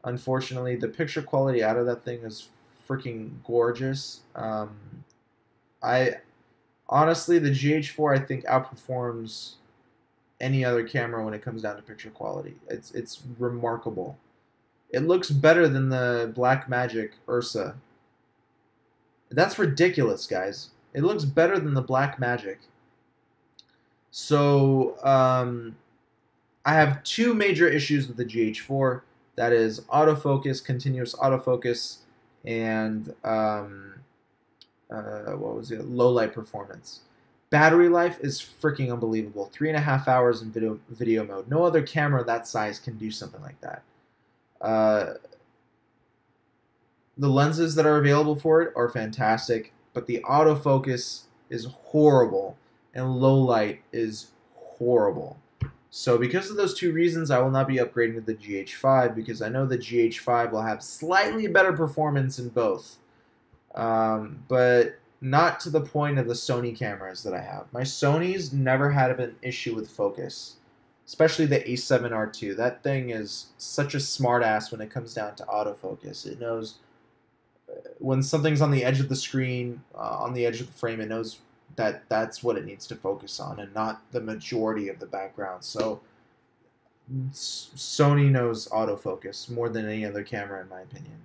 Unfortunately, the picture quality out of that thing is freaking gorgeous. I honestly, the GH4 I think outperforms any other camera when it comes down to picture quality. It's remarkable. It looks better than the Blackmagic Ursa. That's ridiculous, guys. It looks better than the Blackmagic. So I have two major issues with the GH4. That is autofocus, continuous autofocus, and what was it? Low light performance. Battery life is freaking unbelievable. 3.5 hours in video mode. No other camera that size can do something like that. The lenses that are available for it are fantastic, but the autofocus is horrible, and low light is horrible. So because of those two reasons, I will not be upgrading to the GH5 because I know the GH5 will have slightly better performance in both. But not to the point of the Sony cameras that I have. My Sonys never had an issue with focus, especially the A7R2. That thing is such a smartass when it comes down to autofocus. It knows when something's on the edge of the screen, on the edge of the frame, it knows that that's what it needs to focus on and not the majority of the background. So Sony knows autofocus more than any other camera in my opinion.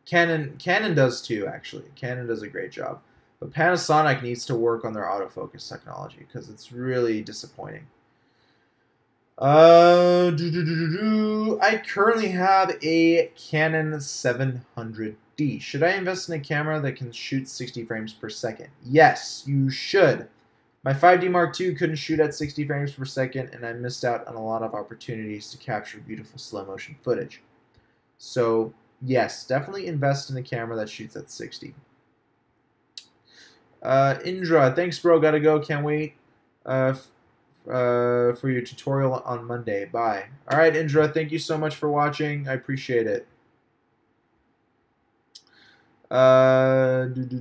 Canon does too, actually. Canon does a great job. But Panasonic needs to work on their autofocus technology because it's really disappointing. I currently have a Canon 700D. Should I invest in a camera that can shoot 60 frames per second? Yes, you should. My 5D Mark II couldn't shoot at 60 frames per second, and I missed out on a lot of opportunities to capture beautiful slow motion footage. So, yes, definitely invest in a camera that shoots at 60. Indra, thanks, bro. Gotta go. Can't wait for your tutorial on Monday. Bye. All right, Indra, thank you so much for watching. I appreciate it. Branimir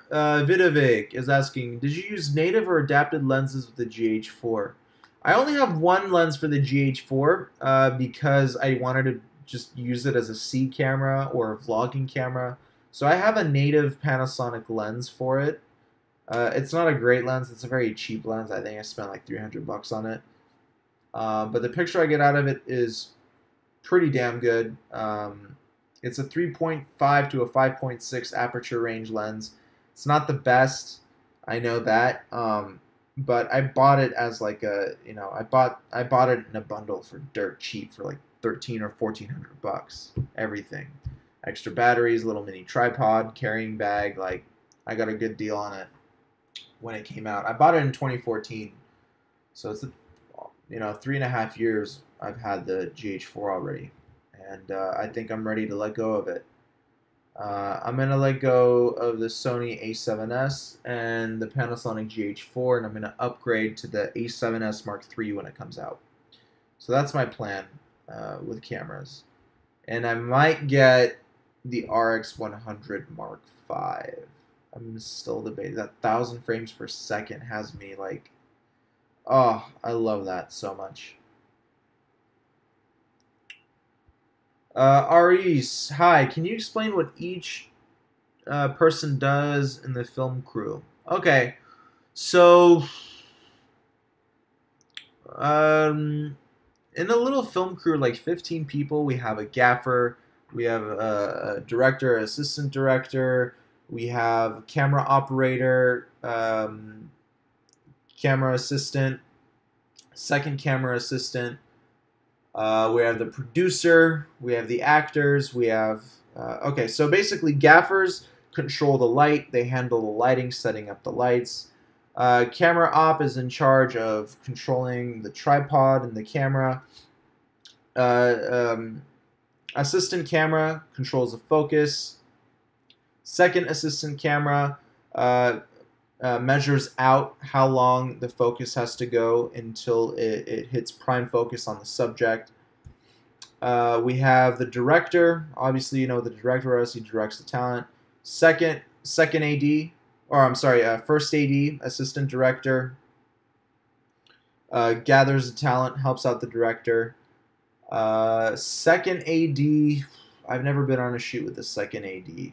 Vidovic is asking, did you use native or adapted lenses with the GH4? I only have one lens for the GH4 because I wanted to just use it as a C camera or a vlogging camera. So I have a native Panasonic lens for it. It's not a great lens. It's a very cheap lens. I think I spent like 300 bucks on it. But the picture I get out of it is pretty damn good. It's a 3.5 to a 5.6 aperture range lens. It's not the best, I know that. But I bought it as like a, I bought it in a bundle for dirt cheap for like 13 or 1400 bucks. Everything. Extra batteries, little mini tripod, carrying bag, like I got a good deal on it when it came out. I bought it in 2014. So it's 3.5 years I've had the GH4 already, and I think I'm ready to let go of it. I'm gonna let go of the Sony A7S and the Panasonic GH4, and I'm gonna upgrade to the A7S Mark III when it comes out. So that's my plan with cameras, and I might get the RX100 Mark V. I'm still debating. That 1,000 frames per second has me like, oh, I love that so much. Aris, hi. Can you explain what each person does in the film crew? Okay, so in a little film crew, like 15 people, we have a gaffer, we have a director, assistant director, we have camera operator, camera assistant, second camera assistant. We have the producer, we have the actors, we have... okay, so basically gaffers control the light, they handle the lighting, setting up the lights. Camera op is in charge of controlling the tripod and the camera. Assistant camera controls the focus. Second assistant camera measures out how long the focus has to go until it hits prime focus on the subject. We have the director. Obviously, you know the director is. He directs the talent. Second AD, or I'm sorry, first AD, assistant director, gathers the talent, helps out the director. Second AD, I've never been on a shoot with the second AD,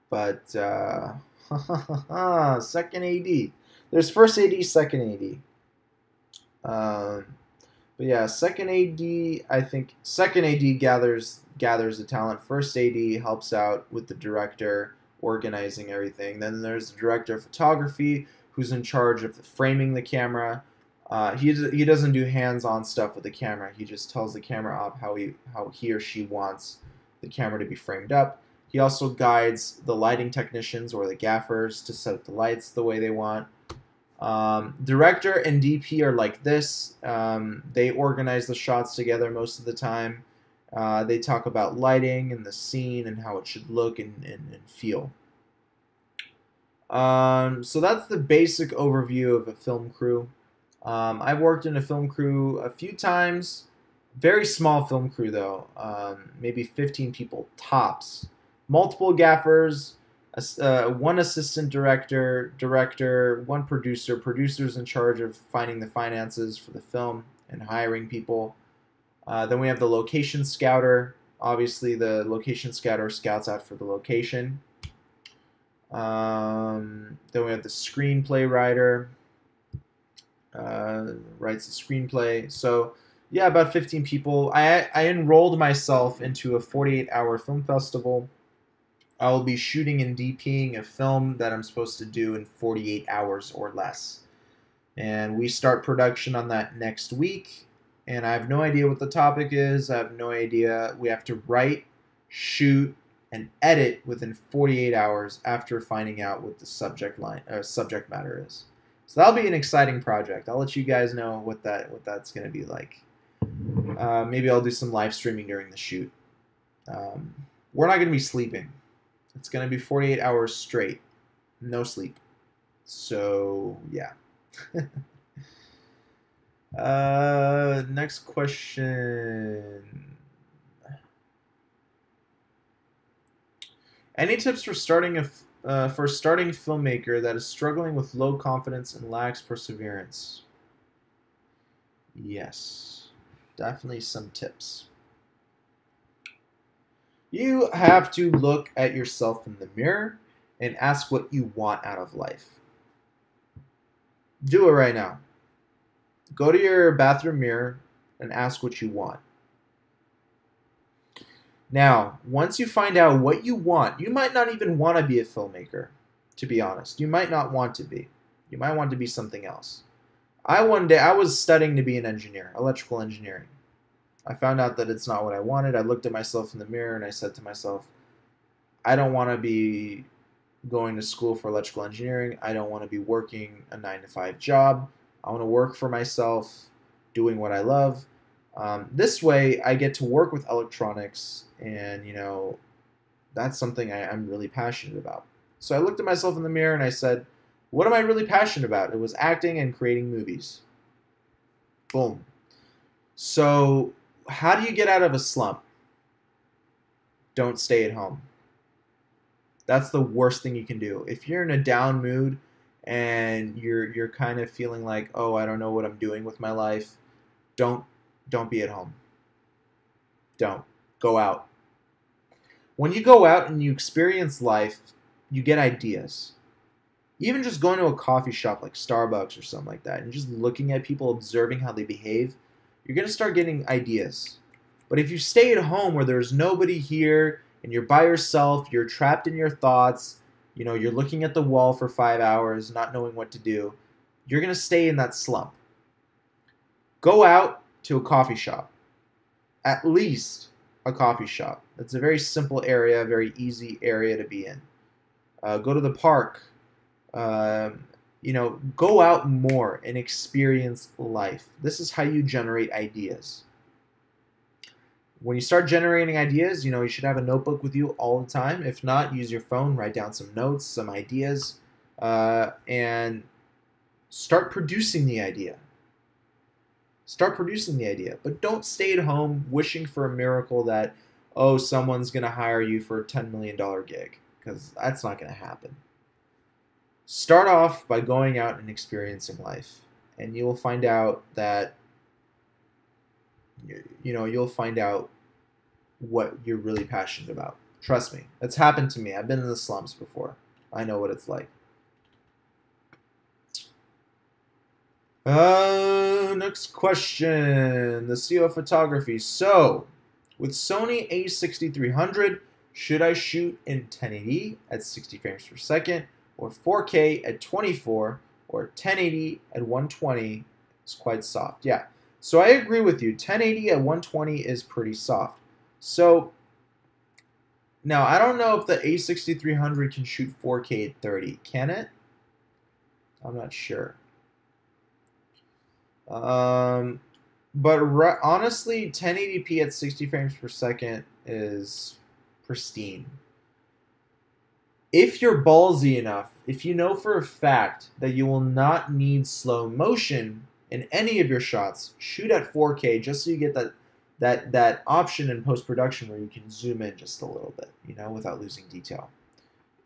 but second AD. There's first AD, second AD. But yeah, second AD, I think second AD gathers the talent. First AD helps out with the director, organizing everything. Then there's the director of photography, who's in charge of framing the camera. He doesn't do hands-on stuff with the camera. He just tells the camera op how he or she wants the camera to be framed up. He also guides the lighting technicians or the gaffers to set up the lights the way they want. Director and DP are like this. They organize the shots together most of the time. They talk about lighting and the scene and how it should look and feel. So that's the basic overview of a film crew. I've worked in a film crew a few times. Very small film crew though, maybe 15 people tops. Multiple gaffers, one assistant director, one producer. Producer's in charge of finding the finances for the film and hiring people. Then we have the location scouter. Obviously, the location scouter scouts out for the location. Then we have the screenplay writer. Writes the screenplay. So yeah, about 15 people. I enrolled myself into a 48-hour film festival. I will be shooting and DPing a film that I'm supposed to do in 48 hours or less. And we start production on that next week. And I have no idea what the topic is. I have no idea. We have to write, shoot, and edit within 48 hours after finding out what the subject matter is. So that'll be an exciting project. I'll let you guys know what that's going to be like. Maybe I'll do some live streaming during the shoot. We're not going to be sleeping. It's going to be 48 hours straight. No sleep. So, yeah. Next question. Any tips for starting filmmaker that is struggling with low confidence and lacks perseverance? Yes, definitely some tips. You have to look at yourself in the mirror and ask what you want out of life. Do it right now. Go to your bathroom mirror and ask what you want. Now, once you find out what you want, you might not even want to be a filmmaker, to be honest. You might not want to be. You might want to be something else. One day I was studying to be an engineer, electrical engineering. I found out that it's not what I wanted. I looked at myself in the mirror and I said to myself, I don't want to be going to school for electrical engineering. I don't want to be working a 9-to-5 job. I want to work for myself, doing what I love. This way, I get to work with electronics, and that's something I'm really passionate about. So I looked at myself in the mirror and I said, what am I really passionate about? It was acting and creating movies. Boom. So how do you get out of a slump? Don't stay at home. That's the worst thing you can do. If you're in a down mood and you're kind of feeling like, oh, I don't know what I'm doing with my life, don't don't be at home. Don't. Go out. When you go out and you experience life, you get ideas. Even just going to a coffee shop like Starbucks or something like that and just looking at people, observing how they behave, you're going to start getting ideas. But if you stay at home where there's nobody here and you're by yourself, you're trapped in your thoughts, you're looking at the wall for 5 hours, not knowing what to do, you're going to stay in that slump. Go out to a coffee shop. At least a coffee shop. It's a very simple area, a very easy area to be in. Go to the park. Go out more and experience life. This is how you generate ideas. When you start generating ideas, you should have a notebook with you all the time. If not, use your phone, write down some notes, some ideas, and start producing the idea. Start producing the idea. But don't stay at home wishing for a miracle that, oh, someone's going to hire you for a $10 million gig, because that's not going to happen. Start off by going out and experiencing life, and you will find out that you'll find out what you're really passionate about. Trust me, it's happened to me. I've been in the slums before. I know what it's like. Next question. The CEO of photography. So, with Sony a6300, should I shoot in 1080 at 60 frames per second, or 4K at 24, or 1080 at 120? It's quite soft. Yeah. So I agree with you. 1080 at 120 is pretty soft. So now I don't know if the a6300 can shoot 4K at 30. Can it? I'm not sure. But honestly, 1080p at 60 frames per second is pristine. If you're ballsy enough, if you know for a fact that you will not need slow motion in any of your shots, shoot at 4K just so you get that option in post-production where you can zoom in just a little bit, without losing detail.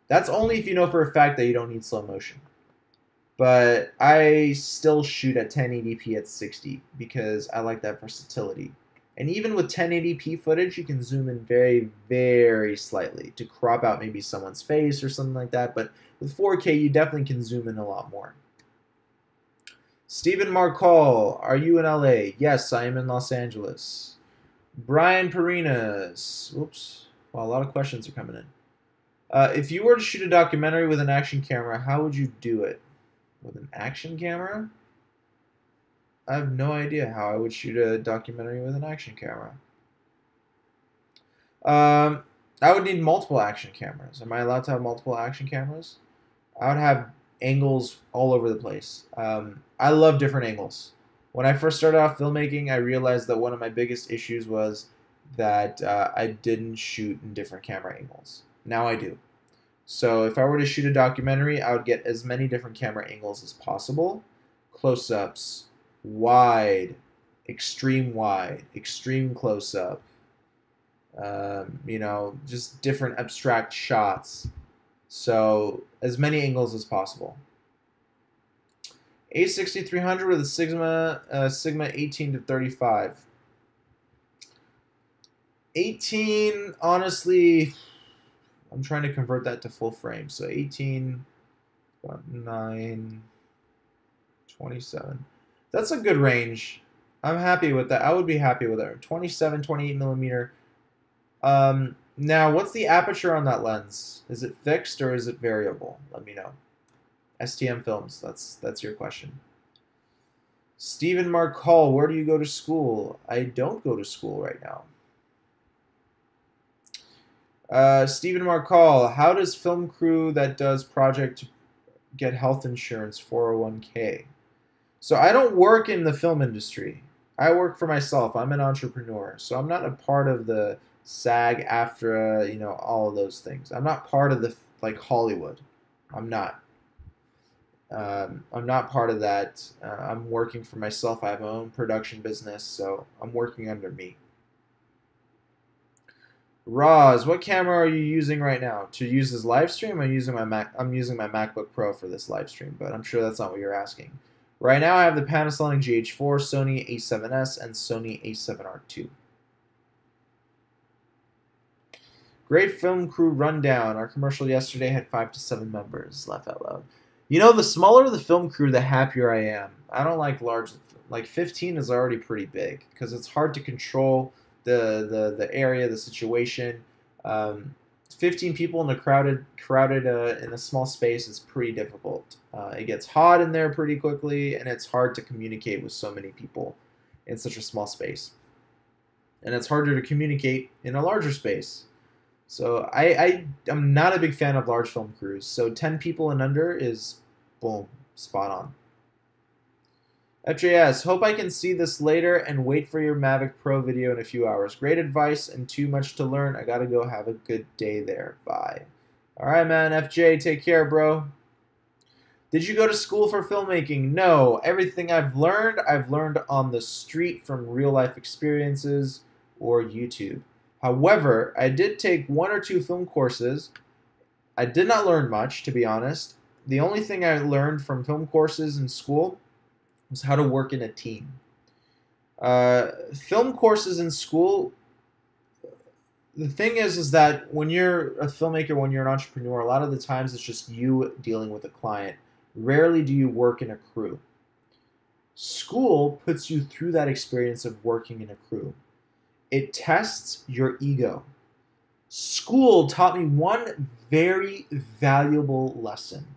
That's only if you know for a fact that you don't need slow motion. But I still shoot at 1080p at 60 because I like that versatility. And even with 1080p footage, you can zoom in very, very slightly to crop out maybe someone's face or something like that. But with 4K, you definitely can zoom in a lot more. Stephen Marcall, are you in LA? Yes, I am in Los Angeles. Brian Perinas. Oops. Well, a lot of questions are coming in. If you were to shoot a documentary with an action camera, how would you do it? With an action camera? I have no idea how I would shoot a documentary with an action camera. I would need multiple action cameras. Am I allowed to have multiple action cameras? I would have angles all over the place. I love different angles. When I first started off filmmaking, I realized that one of my biggest issues was that I didn't shoot in different camera angles. Now I do. So if I were to shoot a documentary, I would get as many different camera angles as possible. Close-ups, wide, extreme close-up, just different abstract shots. So as many angles as possible. A6300 with a Sigma 18 to 35. 18, honestly, I'm trying to convert that to full frame. So 18, 9, 27. That's a good range. I'm happy with that. I would be happy with that. 27, 28 millimeter. Now, what's the aperture on that lens? Is it fixed or is it variable? Let me know. STM Films, that's your question. Stephen Marcall, where do you go to school? I don't go to school right now. Stephen Marcall, how does film crew that does project get health insurance 401k? So I don't work in the film industry. I work for myself. I'm an entrepreneur, so I'm not a part of the SAG, AFTRA, you know, all of those things. I'm not part of the like Hollywood. I'm not. I'm not part of that. I'm working for myself. I have my own production business, so I'm working under me. Roz, what camera are you using right now to use this live stream? I'm using my Mac. I'm using my MacBook Pro for this live stream, but I'm sure that's not what you're asking. Right now, I have the Panasonic GH4, Sony A7S, and Sony A7R2. Great film crew rundown. Our commercial yesterday had 5 to 7 members. Laugh out loud. You know, the smaller the film crew, the happier I am. I don't like large. Like 15 is already pretty big because it's hard to control the area, the situation. 15 people in a crowded in a small space is pretty difficult. It gets hot in there pretty quickly, and it's hard to communicate with so many people in such a small space. And it's harder to communicate in a larger space. So I'm not a big fan of large film crews. So 10 people and under is, boom, spot on. FJS, hope I can see this later and wait for your Mavic Pro video in a few hours. Great advice and too much to learn. I gotta go. Have a good day there. Bye. All right, man. FJ, take care, bro. Did you go to school for filmmaking? No. Everything I've learned on the street from real life experiences or YouTube. However, I did take 1 or 2 film courses. I did not learn much, to be honest. The only thing I learned from film courses in school was how to work in a team. Film courses in school, the thing is that when you're a filmmaker, when you're an entrepreneur, a lot of the times it's just you dealing with a client. Rarely do you work in a crew. School puts you through that experience of working in a crew. It tests your ego. School taught me one very valuable lesson,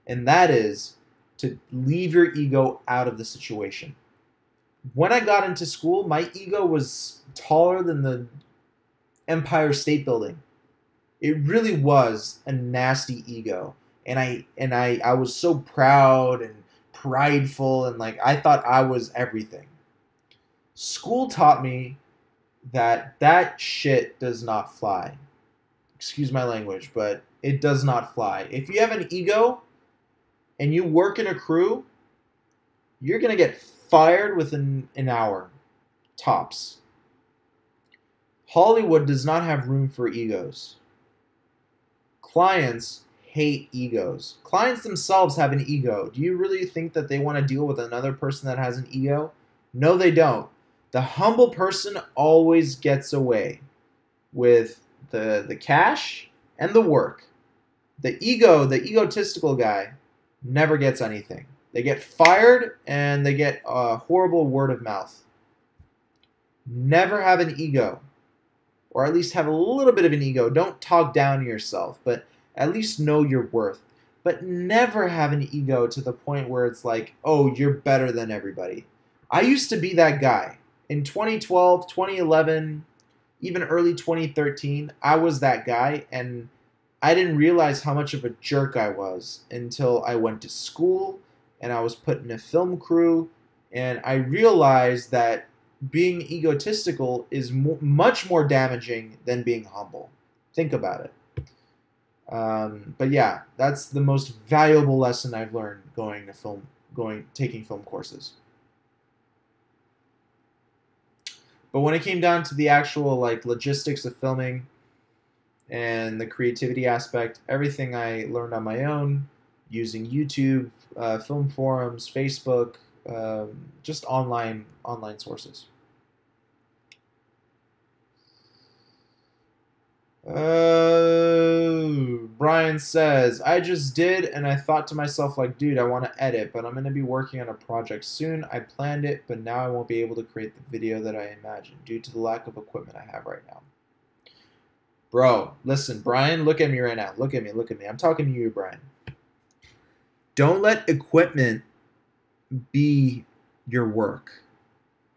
and that is to leave your ego out of the situation. When I got into school, my ego was taller than the Empire State Building. It really was a nasty ego, and I was so proud and prideful, and like I thought I was everything. School taught me that shit does not fly. Excuse my language, but it does not fly. If you have an ego and you work in a crew, you're going to get fired within an hour, tops. Hollywood does not have room for egos. Clients hate egos. Clients themselves have an ego. Do you really think that they want to deal with another person that has an ego? No, they don't. The humble person always gets away with the cash and the work. The egotistical guy never gets anything. They get fired and they get a horrible word of mouth. Never have an ego, or at least have a little bit of an ego. Don't talk down to yourself, but at least know your worth. But never have an ego to the point where it's like, oh, you're better than everybody. I used to be that guy. In 2012, 2011, even early 2013, I was that guy, and I didn't realize how much of a jerk I was until I went to school and I was put in a film crew, and I realized that being egotistical is much more damaging than being humble. Think about it. But yeah, that's the most valuable lesson I've learned taking film courses. But when it came down to the actual like logistics of filming and the creativity aspect, everything I learned on my own using YouTube, film forums, Facebook, just online sources. Brian says, I just did, and I thought to myself, like, dude, I want to edit, but I'm going to be working on a project soon. I planned it, but now I won't be able to create the video that I imagined due to the lack of equipment I have right now. Bro, listen, Brian, look at me right now. Look at me. I'm talking to you, Brian. Don't let equipment be your work.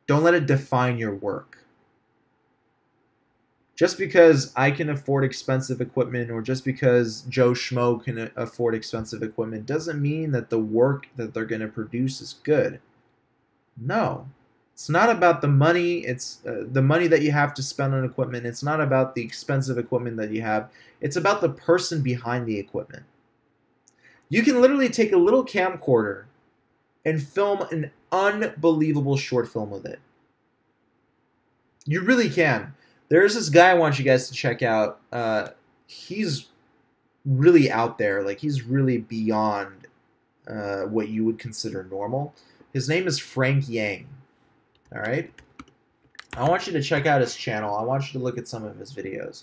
Don't let it define your work. Just because I can afford expensive equipment, or just because Joe Schmo can afford expensive equipment, doesn't mean that the work that they're going to produce is good. No. It's not about the money. It's the money that you have to spend on equipment. It's not about the expensive equipment that you have. It's about the person behind the equipment. You can literally take a little camcorder and film an unbelievable short film with it. You really can. There's this guy I want you guys to check out. He's really out there. Like, he's really beyond what you would consider normal. His name is Frank Yang. All right? I want you to check out his channel. I want you to look at some of his videos.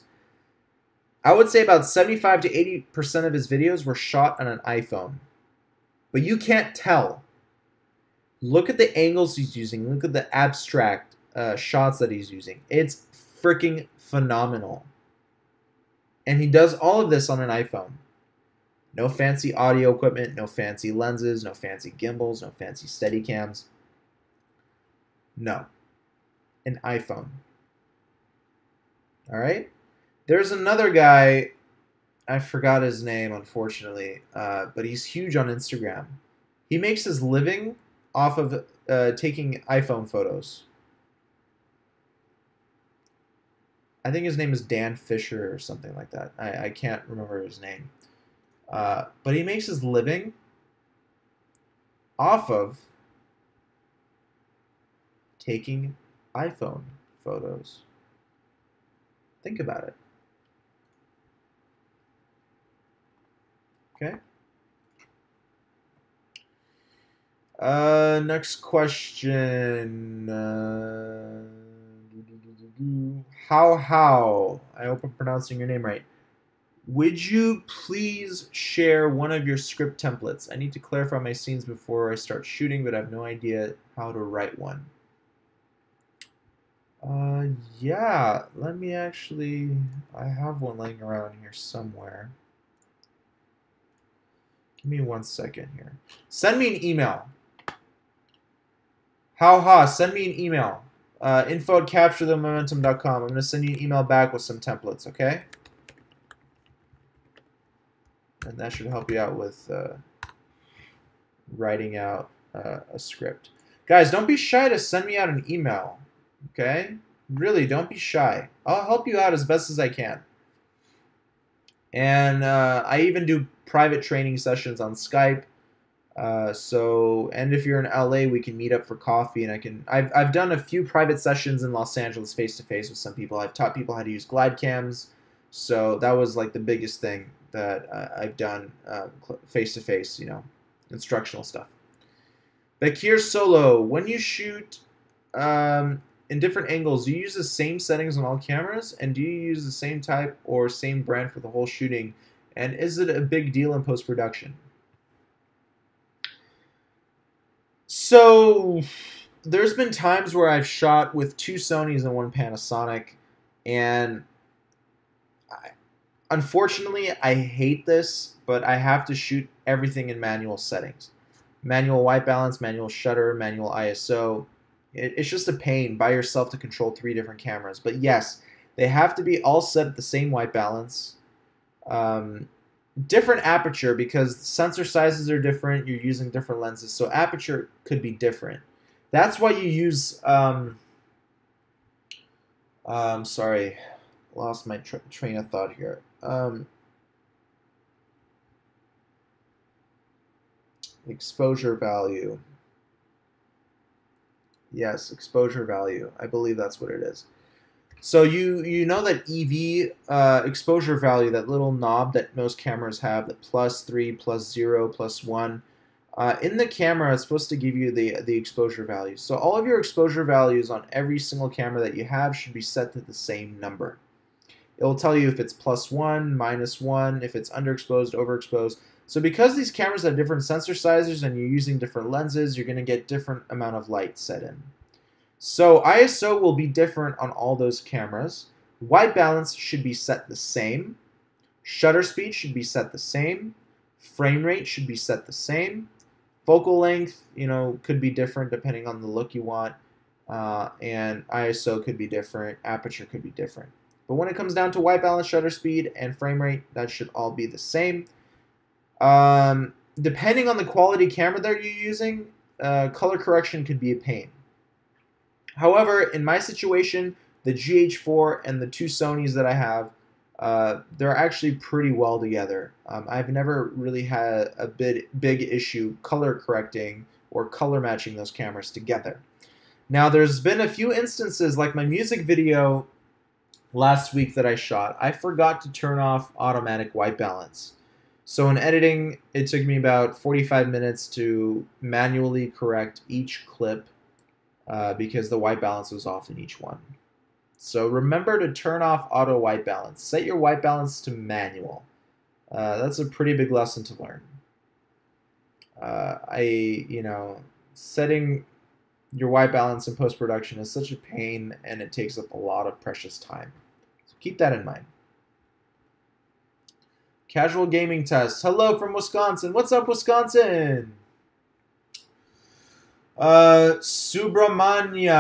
I would say about 75 to 80% of his videos were shot on an iPhone. But you can't tell. Look at the angles he's using. Look at the abstract shots that he's using. It's freaking phenomenal. And he does all of this on an iPhone. No fancy audio equipment, no fancy lenses, no fancy gimbals, no fancy Steadicams. No. An iPhone. All right? There's another guy, I forgot his name, unfortunately, but he's huge on Instagram. He makes his living off of taking iPhone photos. I think his name is Dan Fisher or something like that. I can't remember his name. But he makes his living off of taking iPhone photos. Think about it. Okay. Next question. How? I hope I'm pronouncing your name right. Would you please share one of your script templates? I need to clarify my scenes before I start shooting, but I have no idea how to write one. Yeah, let me actually, I have one laying around here somewhere. Give me 1 second here. Send me an email. Send me an email. info@capturethemomentum.com. I'm going to send you an email back with some templates, okay? And that should help you out with writing out a script. Guys, don't be shy to send me out an email, okay? Really, don't be shy. I'll help you out as best as I can. And I even do private training sessions on Skype. And if you're in LA, we can meet up for coffee, and I've done a few private sessions in Los Angeles face-to-face with some people. I've taught people how to use glide cams, so that was like the biggest thing that I've done face-to-face, you know, instructional stuff. Bakir Solo, when you shoot in different angles, do you use the same settings on all cameras, and do you use the same type or same brand for the whole shooting, and is it a big deal in post-production? So there's been times where I've shot with 2 Sonys and 1 Panasonic, and unfortunately I hate this, but I have to shoot everything in manual settings. Manual white balance, manual shutter, manual ISO. It's just a pain by yourself to control 3 different cameras. But yes, they have to be all set at the same white balance. Different aperture, because sensor sizes are different, you're using different lenses, so aperture could be different. That's why you use sorry, lost my train of thought here. Exposure value. Yes, exposure value. I believe that's what it is. So you know that EV exposure value, that little knob that most cameras have, the +3, +0, +1. In the camera, it's supposed to give you the exposure value. So all of your exposure values on every single camera that you have should be set to the same number. It will tell you if it's +1, -1, if it's underexposed, overexposed. So because these cameras have different sensor sizes and you're using different lenses, you're going to get different amount of light set in. So ISO will be different on all those cameras. White balance should be set the same. Shutter speed should be set the same. Frame rate should be set the same. Focal length, you know, could be different depending on the look you want. And ISO could be different. Aperture could be different. But when it comes down to white balance, shutter speed, and frame rate, that should all be the same. Depending on the quality camera that you're using, color correction could be a pain. However, in my situation, the GH4 and the two Sonys that I have, they're actually pretty well together. I've never really had a big issue color correcting or color matching those cameras together. Now, there's been a few instances, like my music video last week that I shot, I forgot to turn off automatic white balance. So in editing, it took me about 45 minutes to manually correct each clip because the white balance was off in each one. So remember to turn off auto white balance. Set your white balance to manual. That's a pretty big lesson to learn. Setting your white balance in post-production is such a pain, and it takes up a lot of precious time. So keep that in mind. Casual gaming test. Hello from Wisconsin. What's up, Wisconsin? Subramanya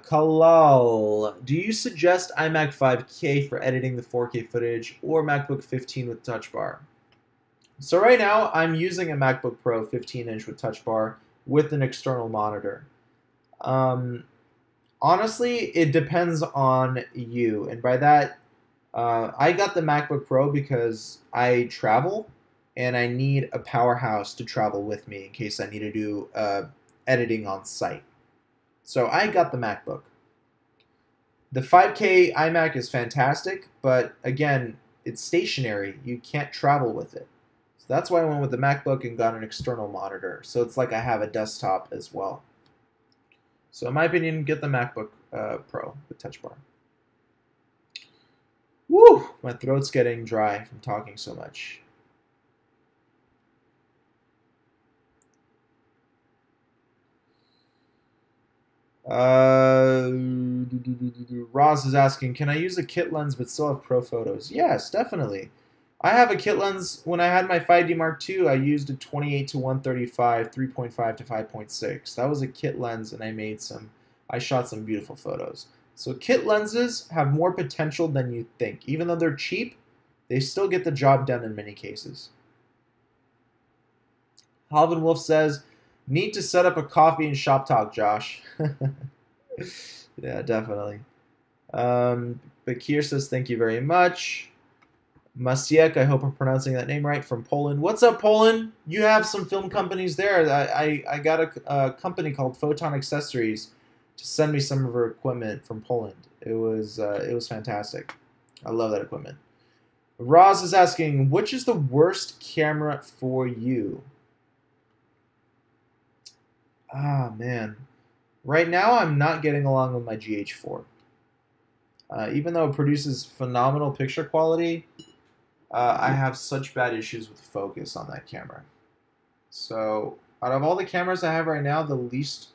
Kalal. Do you suggest iMac 5K for editing the 4K footage or MacBook 15 with Touch Bar? So right now, I'm using a MacBook Pro 15-inch with Touch Bar with an external monitor. Honestly, it depends on you. And by that, I got the MacBook Pro because I travel and I need a powerhouse to travel with me in case I need to do editing on site. So I got the MacBook. The 5K iMac is fantastic, but again, it's stationary. You can't travel with it. So that's why I went with the MacBook and got an external monitor. So it's like I have a desktop as well. So in my opinion, get the MacBook Pro with Touch Bar. Woo! My throat's getting dry from talking so much. Roz is asking, can I use a kit lens but still have pro photos? Yes, definitely. I have a kit lens. When I had my 5D Mark II, I used a 28 to 135, 3.5 to 5.6. That was a kit lens, and I shot some beautiful photos. So kit lenses have more potential than you think. Even though they're cheap, they still get the job done in many cases. Halvin Wolf says, need to set up a coffee and shop talk, Josh. Yeah, definitely. Bakir says, thank you very much. Masiek, I hope I'm pronouncing that name right, from Poland. What's up, Poland? You have some film companies there. I got a company called Photon Accessories to send me some of her equipment from Poland. It was fantastic. I love that equipment. Roz is asking, which is the worst camera for you? Ah, man. Right now, I'm not getting along with my GH4. Even though it produces phenomenal picture quality, I have such bad issues with focus on that camera. So, out of all the cameras I have right now, the least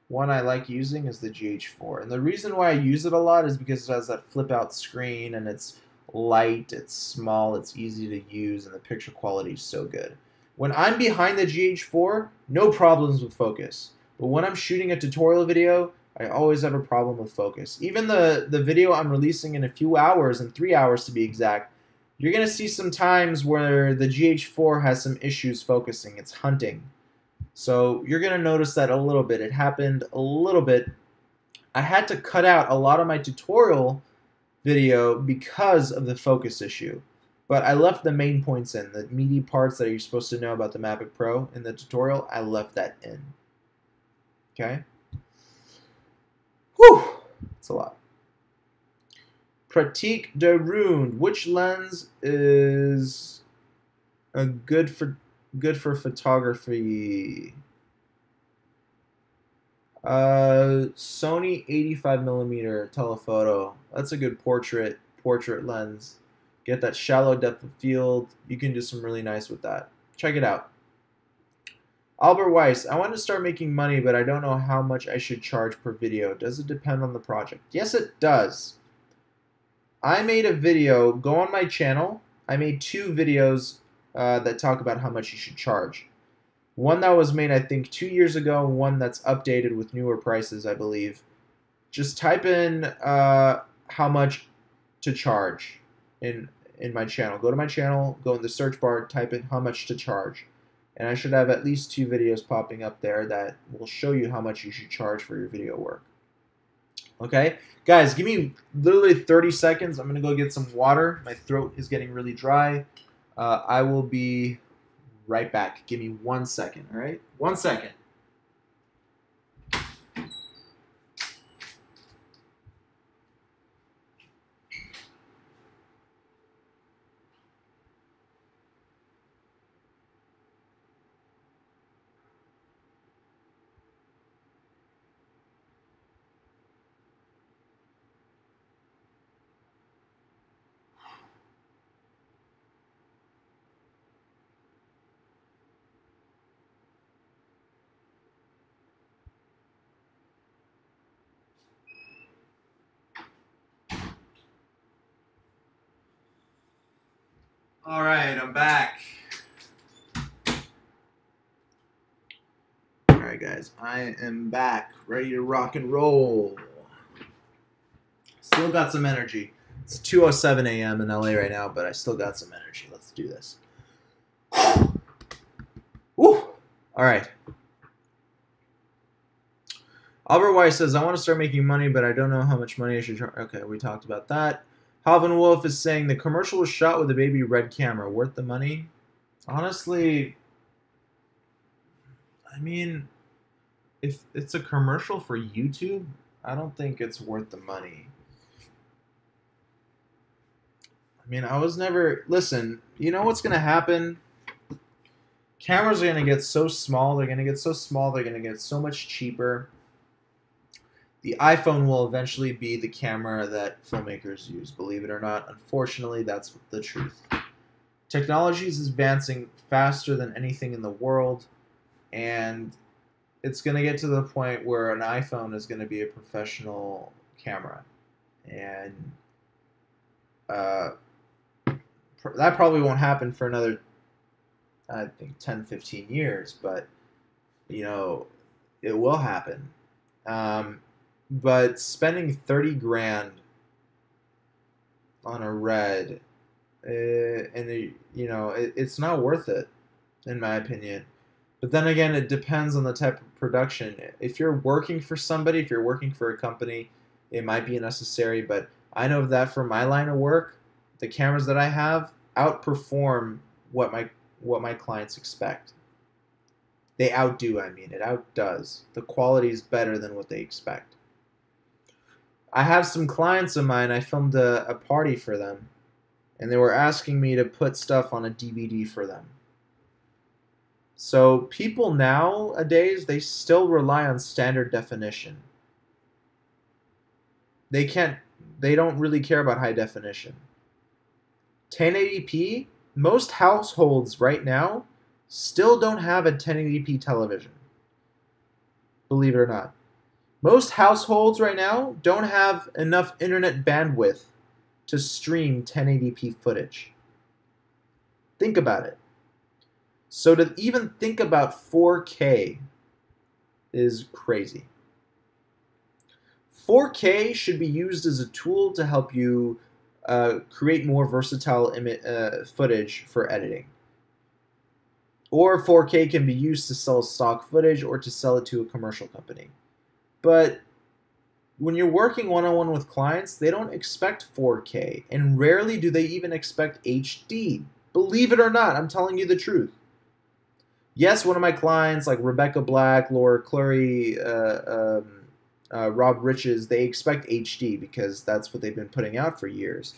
one I like using is the GH4. And the reason why I use it a lot is because it has that flip-out screen, and it's light, it's small, it's easy to use, and the picture quality is so good. When I'm behind the GH4, no problems with focus. But when I'm shooting a tutorial video, I always have a problem with focus. Even the video I'm releasing in a few hours, in 3 hours to be exact, you're going to see some times where the GH4 has some issues focusing. It's hunting. So you're going to notice that a little bit. It happened a little bit. I had to cut out a lot of my tutorial video because of the focus issue. But I left the main points in. The meaty parts that you're supposed to know about the MacBook Pro in the tutorial, I left that in. Okay? Whew! It's a lot. Pratik Darun, which lens is good for photography? Sony 85mm telephoto. That's a good portrait lens. Get that shallow depth of field. You can do some really nice with that. Check it out. Albert Weiss, I want to start making money, but I don't know how much I should charge per video. Does it depend on the project? Yes, it does. I made a video. Go on my channel. I made 2 videos that talk about how much you should charge. One that was made, I think, 2 years ago, and one that's updated with newer prices, I believe. Just type in how much to charge in my channel. Go to my channel, go in the search bar, type in how much to charge. And I should have at least 2 videos popping up there that will show you how much you should charge for your video work. Okay? Guys, give me literally 30 seconds. I'm going to go get some water. My throat is getting really dry. I will be right back. Give me 1 second, all right? 1 second. All right, I'm back. All right, guys, I am back, ready to rock and roll. Still got some energy. It's 2:07 a.m. in LA right now, but I still got some energy. Let's do this. Woo! All right. Albert Weiss says, I want to start making money, but I don't know how much money I should charge. Okay, we talked about that. Halvin Wolf is saying, the commercial was shot with a baby red camera. Worth the money? Honestly, I mean, if it's a commercial for YouTube, I don't think it's worth the money. I mean, I was never... Listen, you know what's going to happen? Cameras are going to get so small. They're going to get so small. They're going to get so much cheaper. The iPhone will eventually be the camera that filmmakers use, believe it or not. Unfortunately, that's the truth. Technology is advancing faster than anything in the world, and it's going to get to the point where an iPhone is going to be a professional camera. And that probably won't happen for another, I think, 10, 15 years, but, you know, it will happen. But spending 30 grand on a Red, it's not worth it, in my opinion. But then again, it depends on the type of production. If you're working for somebody, if you're working for a company, it might be necessary. But I know that for my line of work, the cameras that I have outperform what my clients expect. They outdo, I mean, it outdoes. The quality is better than what they expect. I have some clients of mine, I filmed a party for them, and they were asking me to put stuff on a DVD for them. So people nowadays, they still rely on standard definition. They don't really care about high definition. 1080p, most households right now still don't have a 1080p television. Believe it or not. Most households right now don't have enough internet bandwidth to stream 1080p footage. Think about it. So to even think about 4K is crazy. 4K should be used as a tool to help you create more versatile footage for editing. Or 4K can be used to sell stock footage or to sell it to a commercial company. But when you're working one-on-one with clients, they don't expect 4K, and rarely do they even expect HD. Believe it or not, I'm telling you the truth. Yes, one of my clients, like Rebecca Black, Laura Clury, Rob Riches, they expect HD because that's what they've been putting out for years.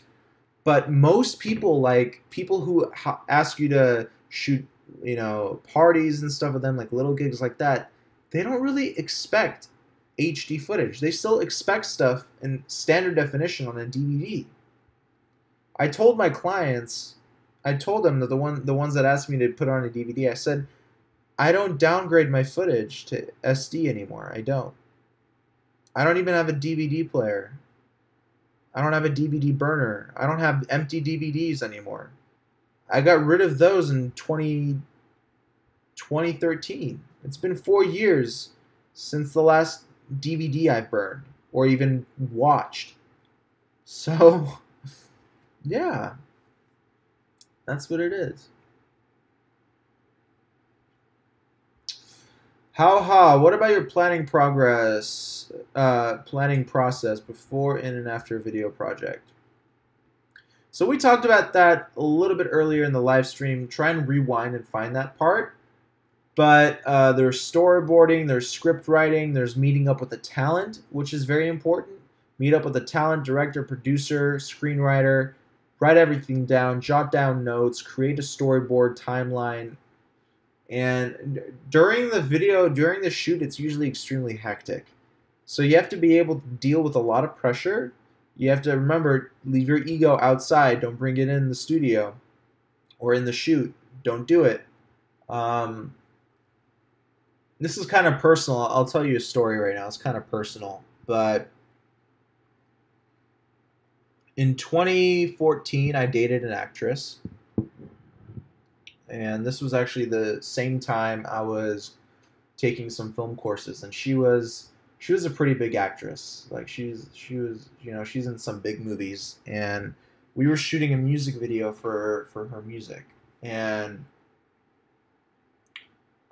But most people, like people who ask you to shoot, parties and stuff with them, like little gigs like that, they don't really expect HD footage. They still expect stuff in standard definition on a DVD. I told my clients, I told them that the ones that asked me to put on a DVD, I said, I don't downgrade my footage to SD anymore. I don't. I don't even have a DVD player. I don't have a DVD burner. I don't have empty DVDs anymore. I got rid of those in 2013. It's been 4 years since the last DVD I burned or even watched. So, yeah, that's what it is. What about your planning process before, in, and after a video project? So we talked about that a little bit earlier in the live stream. Try and rewind and find that part. But there's storyboarding, there's script writing, there's meeting up with the talent, which is very important. Meet up with the talent, director, producer, screenwriter, write everything down, jot down notes, create a storyboard, timeline. And during the shoot, it's usually extremely hectic. So you have to be able to deal with a lot of pressure. You have to remember, leave your ego outside. Don't bring it in the studio or in the shoot. Don't do it. This is kind of personal. I'll tell you a story right now. It's kind of personal. But in 2014, I dated an actress. And this was actually the same time I was taking some film courses. And she was a pretty big actress. Like she was, she's in some big movies. And we were shooting a music video for her music. And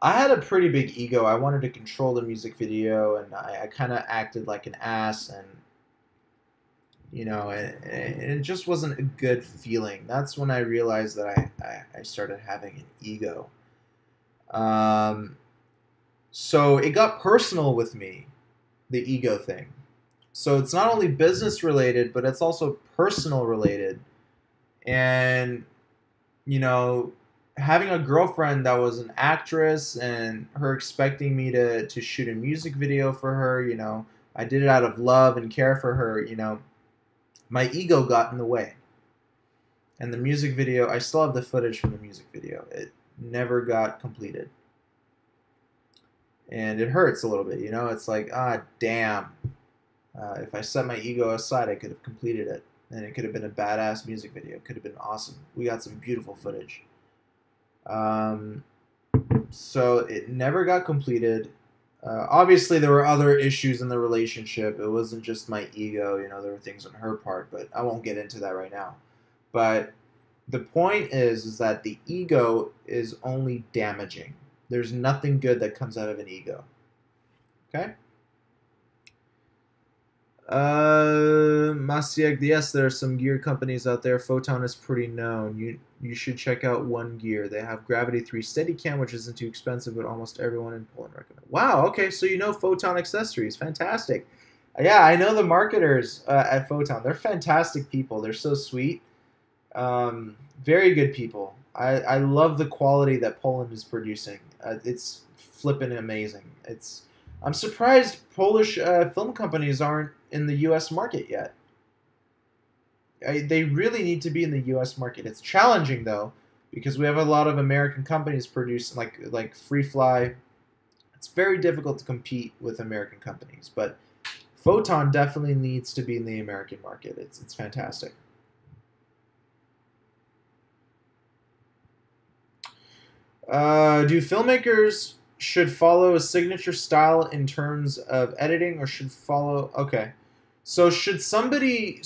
I had a pretty big ego. I wanted to control the music video, and I kind of acted like an ass, and it just wasn't a good feeling. That's when I realized that I started having an ego. So it got personal with me, the ego thing. So it's not only business related, but it's also personal related. And, having a girlfriend that was an actress and her expecting me to shoot a music video for her, I did it out of love and care for her, my ego got in the way. And the music video, I still have the footage from the music video. It never got completed. And it hurts a little bit, it's like, damn. If I set my ego aside, I could have completed it. And it could have been a badass music video. It could have been awesome. We got some beautiful footage. So it never got completed. Obviously, there were other issues in the relationship. It wasn't just my ego. There were things on her part, but I won't get into that right now. But the point is that the ego is only damaging. There's nothing good that comes out of an ego. Okay? Masiek, yes, there are some gear companies out there. Photon is pretty known. You should check out One Gear. They have Gravity 3 Steadicam, which isn't too expensive, but almost everyone in Poland recommends. Wow, okay, so Photon accessories. Fantastic. Yeah, I know the marketers at Photon. They're fantastic people. They're so sweet. Very good people. I love the quality that Poland is producing. It's flippin' amazing. I'm surprised Polish film companies aren't in the U.S. market yet. They really need to be in the U.S. market. It's challenging though, because we have a lot of American companies producing, like Freefly. It's very difficult to compete with American companies, but Photon definitely needs to be in the American market. It's fantastic. Do filmmakers should follow a signature style in terms of editing, or should follow? Okay, so a filmmaker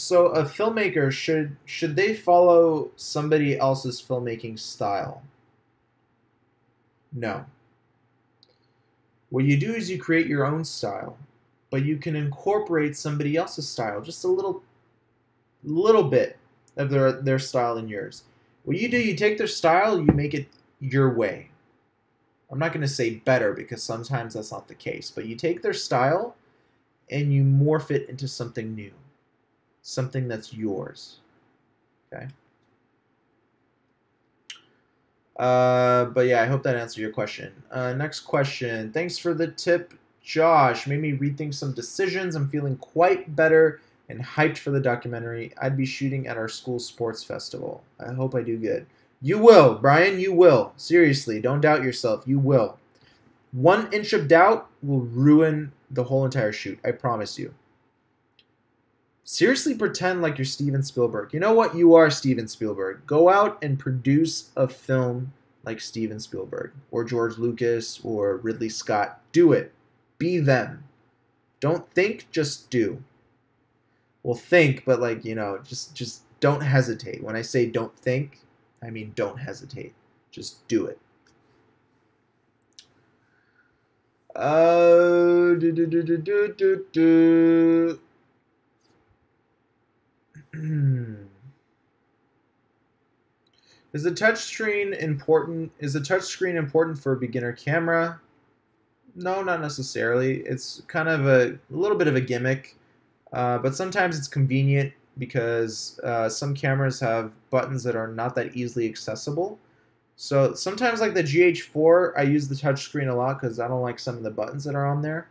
should they follow somebody else's filmmaking style? No. What you do is you create your own style, but you can incorporate somebody else's style, just a little bit of their style in yours. What you do, you take their style, you make it your way. I'm not going to say better, because sometimes that's not the case, but you take their style and you morph it into something new, something that's yours. Okay. But yeah, I hope that answered your question. Next question. Thanks for the tip, Josh. Made me rethink some decisions. I'm feeling quite better and hyped for the documentary. I'd be shooting at our school sports festival. I hope I do good. You will, Brian, you will. Seriously, don't doubt yourself. You will. 1 inch of doubt will ruin the whole entire shoot. I promise you. Seriously, pretend like you're Steven Spielberg. You know what? You are Steven Spielberg. Go out and produce a film like Steven Spielberg or George Lucas or Ridley Scott. Do it. Be them. Don't think, just do. Well, think, but just don't hesitate. When I say don't think, I mean don't hesitate. Just do it. Do, do, do, do, do, do, do. Is a touchscreen important? Is a touchscreen important for a beginner camera? No, not necessarily. It's kind of a little bit of a gimmick, but sometimes it's convenient because some cameras have buttons that are not that easily accessible. So sometimes, like the GH4, I use the touchscreen a lot because I don't like some of the buttons that are on there.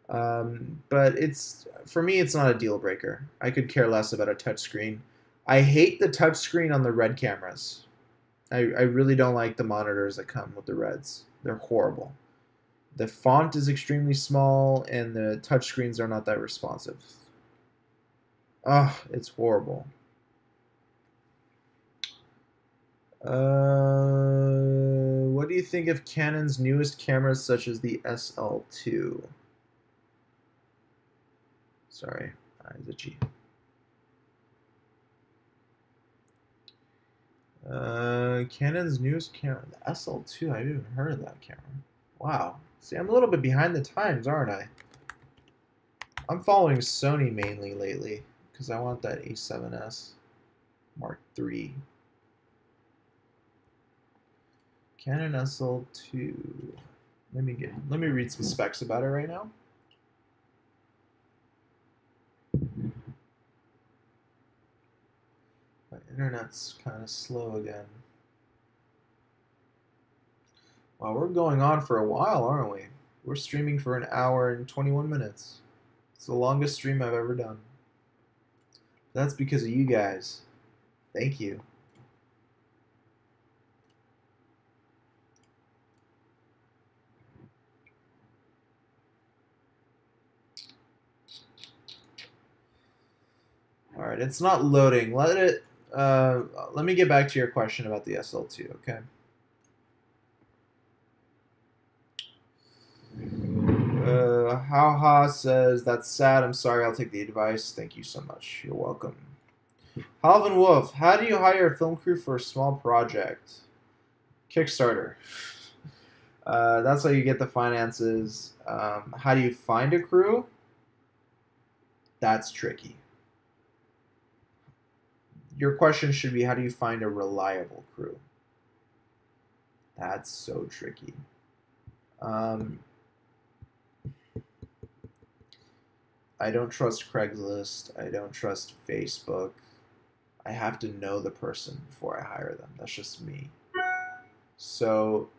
But it's for me, it's not a deal breaker. I could care less about a touchscreen. I hate the touchscreen on the Red cameras. I really don't like the monitors that come with the Reds. They're horrible. The font is extremely small, and the touchscreens are not that responsive. Ah, it's horrible. What do you think of Canon's newest cameras, such as the SL2? Sorry, eyes itchy. Canon's newest camera, the SL2. I haven't even heard of that camera. Wow. See, I'm a little bit behind the times, aren't I? I'm following Sony mainly lately because I want that A7S Mark III. Canon SL2. Let me read some specs about it right now. My internet's kind of slow again. Wow, we're going on for a while, aren't we? We're streaming for an hour and 21 minutes. It's the longest stream I've ever done. That's because of you guys. Thank you. All right, it's not loading. Let me get back to your question about the SL2, okay? Haha says, that's sad. I'm sorry. I'll take the advice. Thank you so much. You're welcome. Halvin Wolf, how do you hire a film crew for a small project? Kickstarter. That's how you get the finances. How do you find a crew? That's tricky. Your question should be, how do you find a reliable crew? That's so tricky. I don't trust Craigslist. I don't trust Facebook. I have to know the person before I hire them. That's just me. So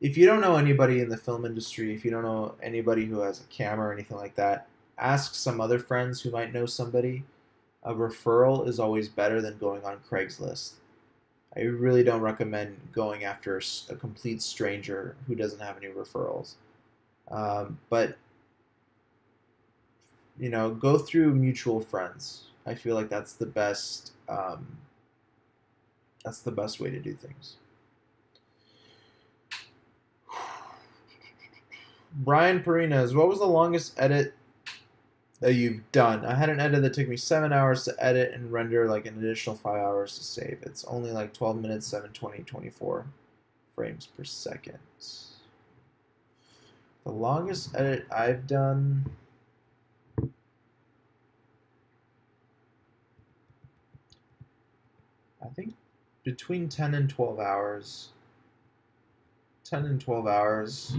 if you don't know anybody in the film industry, if you don't know anybody who has a camera or anything like that, ask some other friends who might know somebody. A referral is always better than going on Craigslist. I really don't recommend going after a complete stranger who doesn't have any referrals. But you know, go through mutual friends. I feel like that's the best. That's the best way to do things. Brian Perinas, what was the longest edit that you've done? I had an edit that took me 7 hours to edit and render, like an additional 5 hours to save. It's only like 12 minutes, 720, 24 frames per second. The longest edit I've done, I think between 10 and 12 hours. 10 and 12 hours.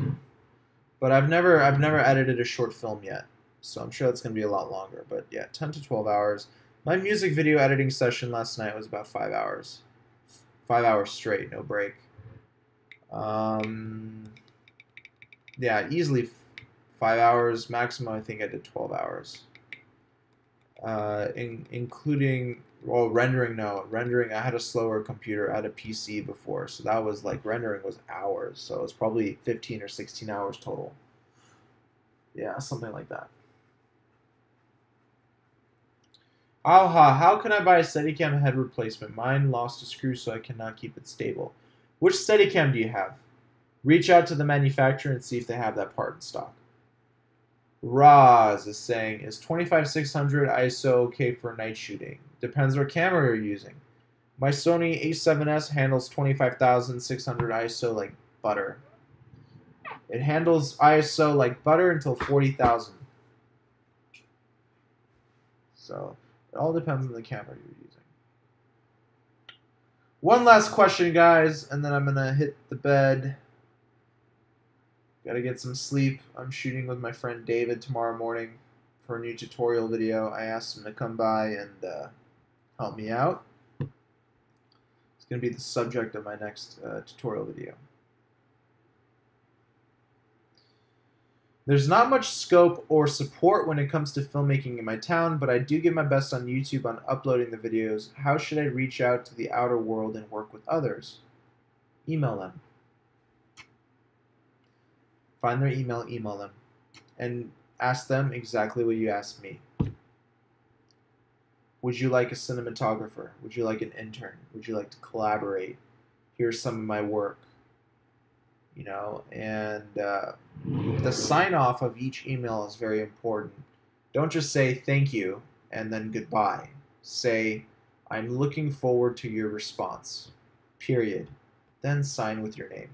But I've never edited a short film yet, so I'm sure that's going to be a lot longer. But yeah, 10 to 12 hours. My music video editing session last night was about 5 hours. 5 hours straight, no break. Yeah, easily 5 hours. Maximum, I think I did 12 hours. Including, well, rendering, no. Rendering, I had a slower computer. I had a PC before, so that was like, rendering was hours. So it was probably 15 or 16 hours total. Yeah, something like that. Aha, how can I buy a Steadicam head replacement? Mine lost a screw, so I cannot keep it stable. Which Steadicam do you have? Reach out to the manufacturer and see if they have that part in stock. Roz is saying, is 25600 ISO okay for night shooting? Depends what camera you're using. My Sony a7S handles 25,600 ISO like butter. It handles ISO like butter until 40,000. So it all depends on the camera you're using. One last question, guys, and then I'm gonna hit the bed. Gotta get some sleep. I'm shooting with my friend David tomorrow morning for a new tutorial video. I asked him to come by and help me out. It's gonna be the subject of my next tutorial video. There's not much scope or support when it comes to filmmaking in my town, but I do give my best on YouTube on uploading the videos. How should I reach out to the outer world and work with others? Email them. Find their email them, and ask them exactly what you asked me. Would you like a cinematographer? Would you like an intern? Would you like to collaborate? Here's some of my work. You know, and the sign-off of each email is very important. Don't just say thank you and then goodbye. Say, I'm looking forward to your response, period. Then sign with your name.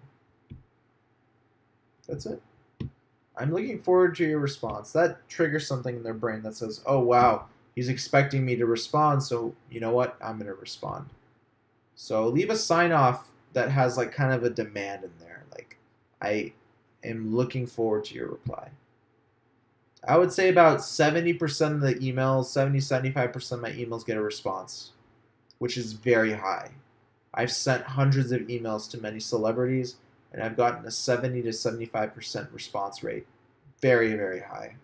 That's it. I'm looking forward to your response. That triggers something in their brain that says, oh, wow, he's expecting me to respond, so you know what? I'm going to respond. So leave a sign-off that has like kind of a demand in there. Like, I am looking forward to your reply. I would say about 70% of the emails, 70-75% of my emails get a response, which is very high. I've sent hundreds of emails to many celebrities, and I've gotten a 70 to 75% response rate. Very, very high.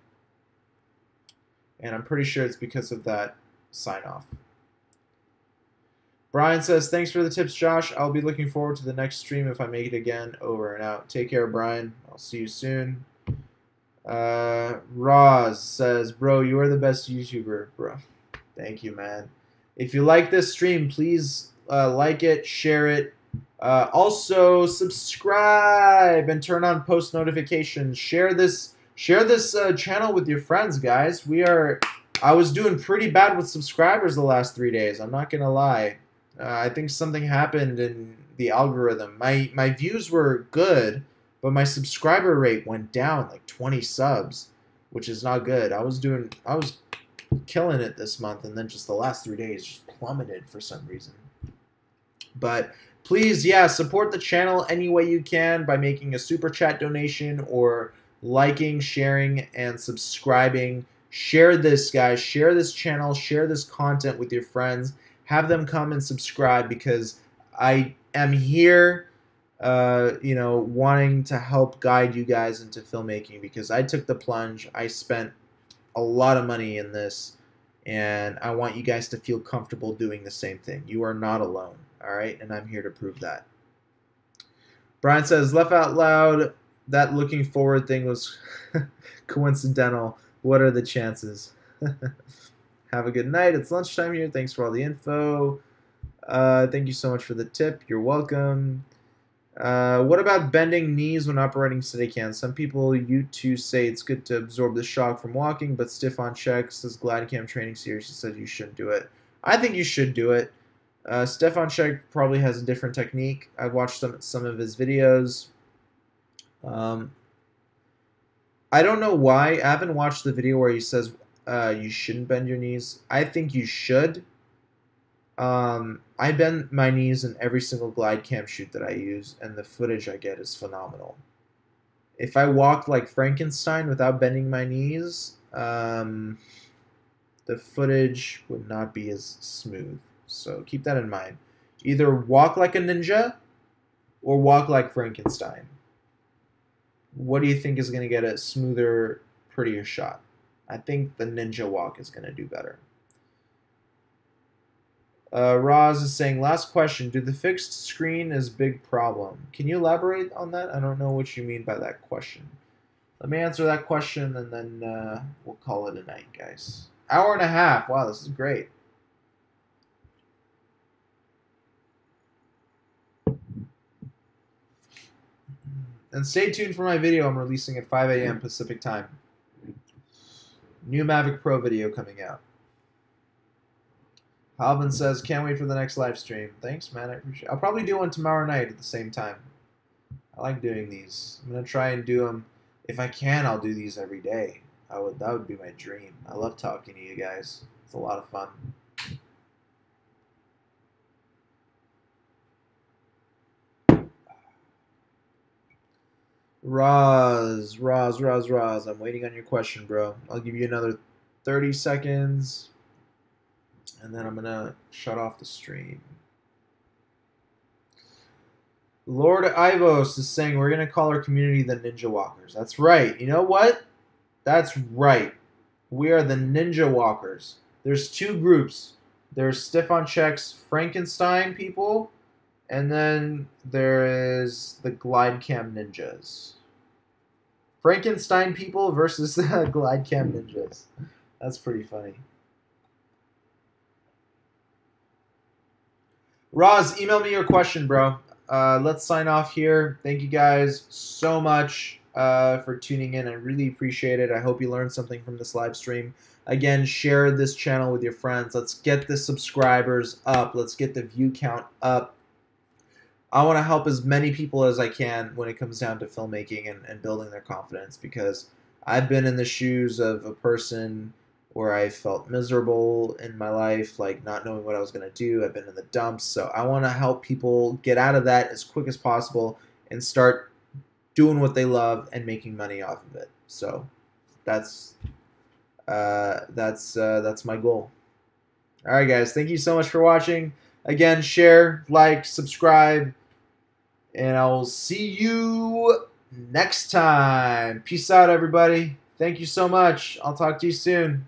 And I'm pretty sure it's because of that sign-off. Brian says, thanks for the tips, Josh. I'll be looking forward to the next stream if I make it again. Over and out. Take care, Brian. I'll see you soon. Roz says, bro, you are the best YouTuber. Bro, thank you, man. If you like this stream, please like it, share it. Also, subscribe and turn on post notifications. Share this channel with your friends, guys. I was doing pretty bad with subscribers the last 3 days. I'm not gonna lie. I think something happened in the algorithm. My views were good, but my subscriber rate went down like 20 subs, which is not good. I was killing it this month, and then just the last 3 days just plummeted for some reason. But please, yeah, support the channel any way you can by making a super chat donation or liking, sharing, and subscribing. Share this, guys. Share this channel. Share this content with your friends. Have them come and subscribe, because I am here, you know, wanting to help guide you guys into filmmaking, because I took the plunge. I spent a lot of money in this, and I want you guys to feel comfortable doing the same thing. You are not alone, all right? And I'm here to prove that. Brian says, laugh out loud. That looking forward thing was coincidental. What are the chances? Have a good night. It's lunchtime here. Thanks for all the info. Thank you so much for the tip. You're welcome. What about bending knees when operating Steadicam? Some people you two say it's good to absorb the shock from walking, but Stefan Check says GlideCam training series. He says you shouldn't do it. I think you should do it. Stefan Check probably has a different technique. I've watched some of his videos. I don't know why. I haven't watched the video where he says you shouldn't bend your knees. I think you should. I bend my knees in every single GlideCam shoot that I use, and the footage I get is phenomenal. If I walked like Frankenstein without bending my knees, the footage would not be as smooth. So keep that in mind. Either walk like a ninja or walk like Frankenstein. What do you think is going to get a smoother, prettier shot? I think the ninja walk is going to do better. Roz is saying, last question. Do the fixed screen is big problem? Can you elaborate on that? I don't know what you mean by that question. Let me answer that question, and then we'll call it a night, guys. Hour and a half. Wow, this is great. And stay tuned for my video I'm releasing at 5 a.m. Pacific time. New Mavic Pro video coming out. Alvin says, can't wait for the next live stream. Thanks, man. I appreciate it. I'll probably do one tomorrow night at the same time. I like doing these. I'm going to try and do them. If I can, I'll do these every day. That would be my dream. I love talking to you guys. It's a lot of fun. Roz. I'm waiting on your question, bro. I'll give you another 30 seconds. And then I'm going to shut off the stream. Lord Ivos is saying we're going to call our community the Ninja Walkers. That's right. You know what? That's right. We are the Ninja Walkers. There's two groups. There's Stefan Check's Frankenstein people, and then there is the Glide Cam Ninjas. Frankenstein people versus the Glide Cam Ninjas. That's pretty funny. Roz, email me your question, bro. Let's sign off here. Thank you guys so much for tuning in. I really appreciate it. I hope you learned something from this live stream. Again, share this channel with your friends. Let's get the subscribers up. Let's get the view count up. I want to help as many people as I can when it comes down to filmmaking and building their confidence, because I've been in the shoes of a person where I felt miserable in my life, like not knowing what I was going to do. I've been in the dumps. So I want to help people get out of that as quick as possible and start doing what they love and making money off of it. So that's my goal. All right, guys. Thank you so much for watching. Again, share, like, subscribe, and I will see you next time. Peace out, everybody. Thank you so much. I'll talk to you soon.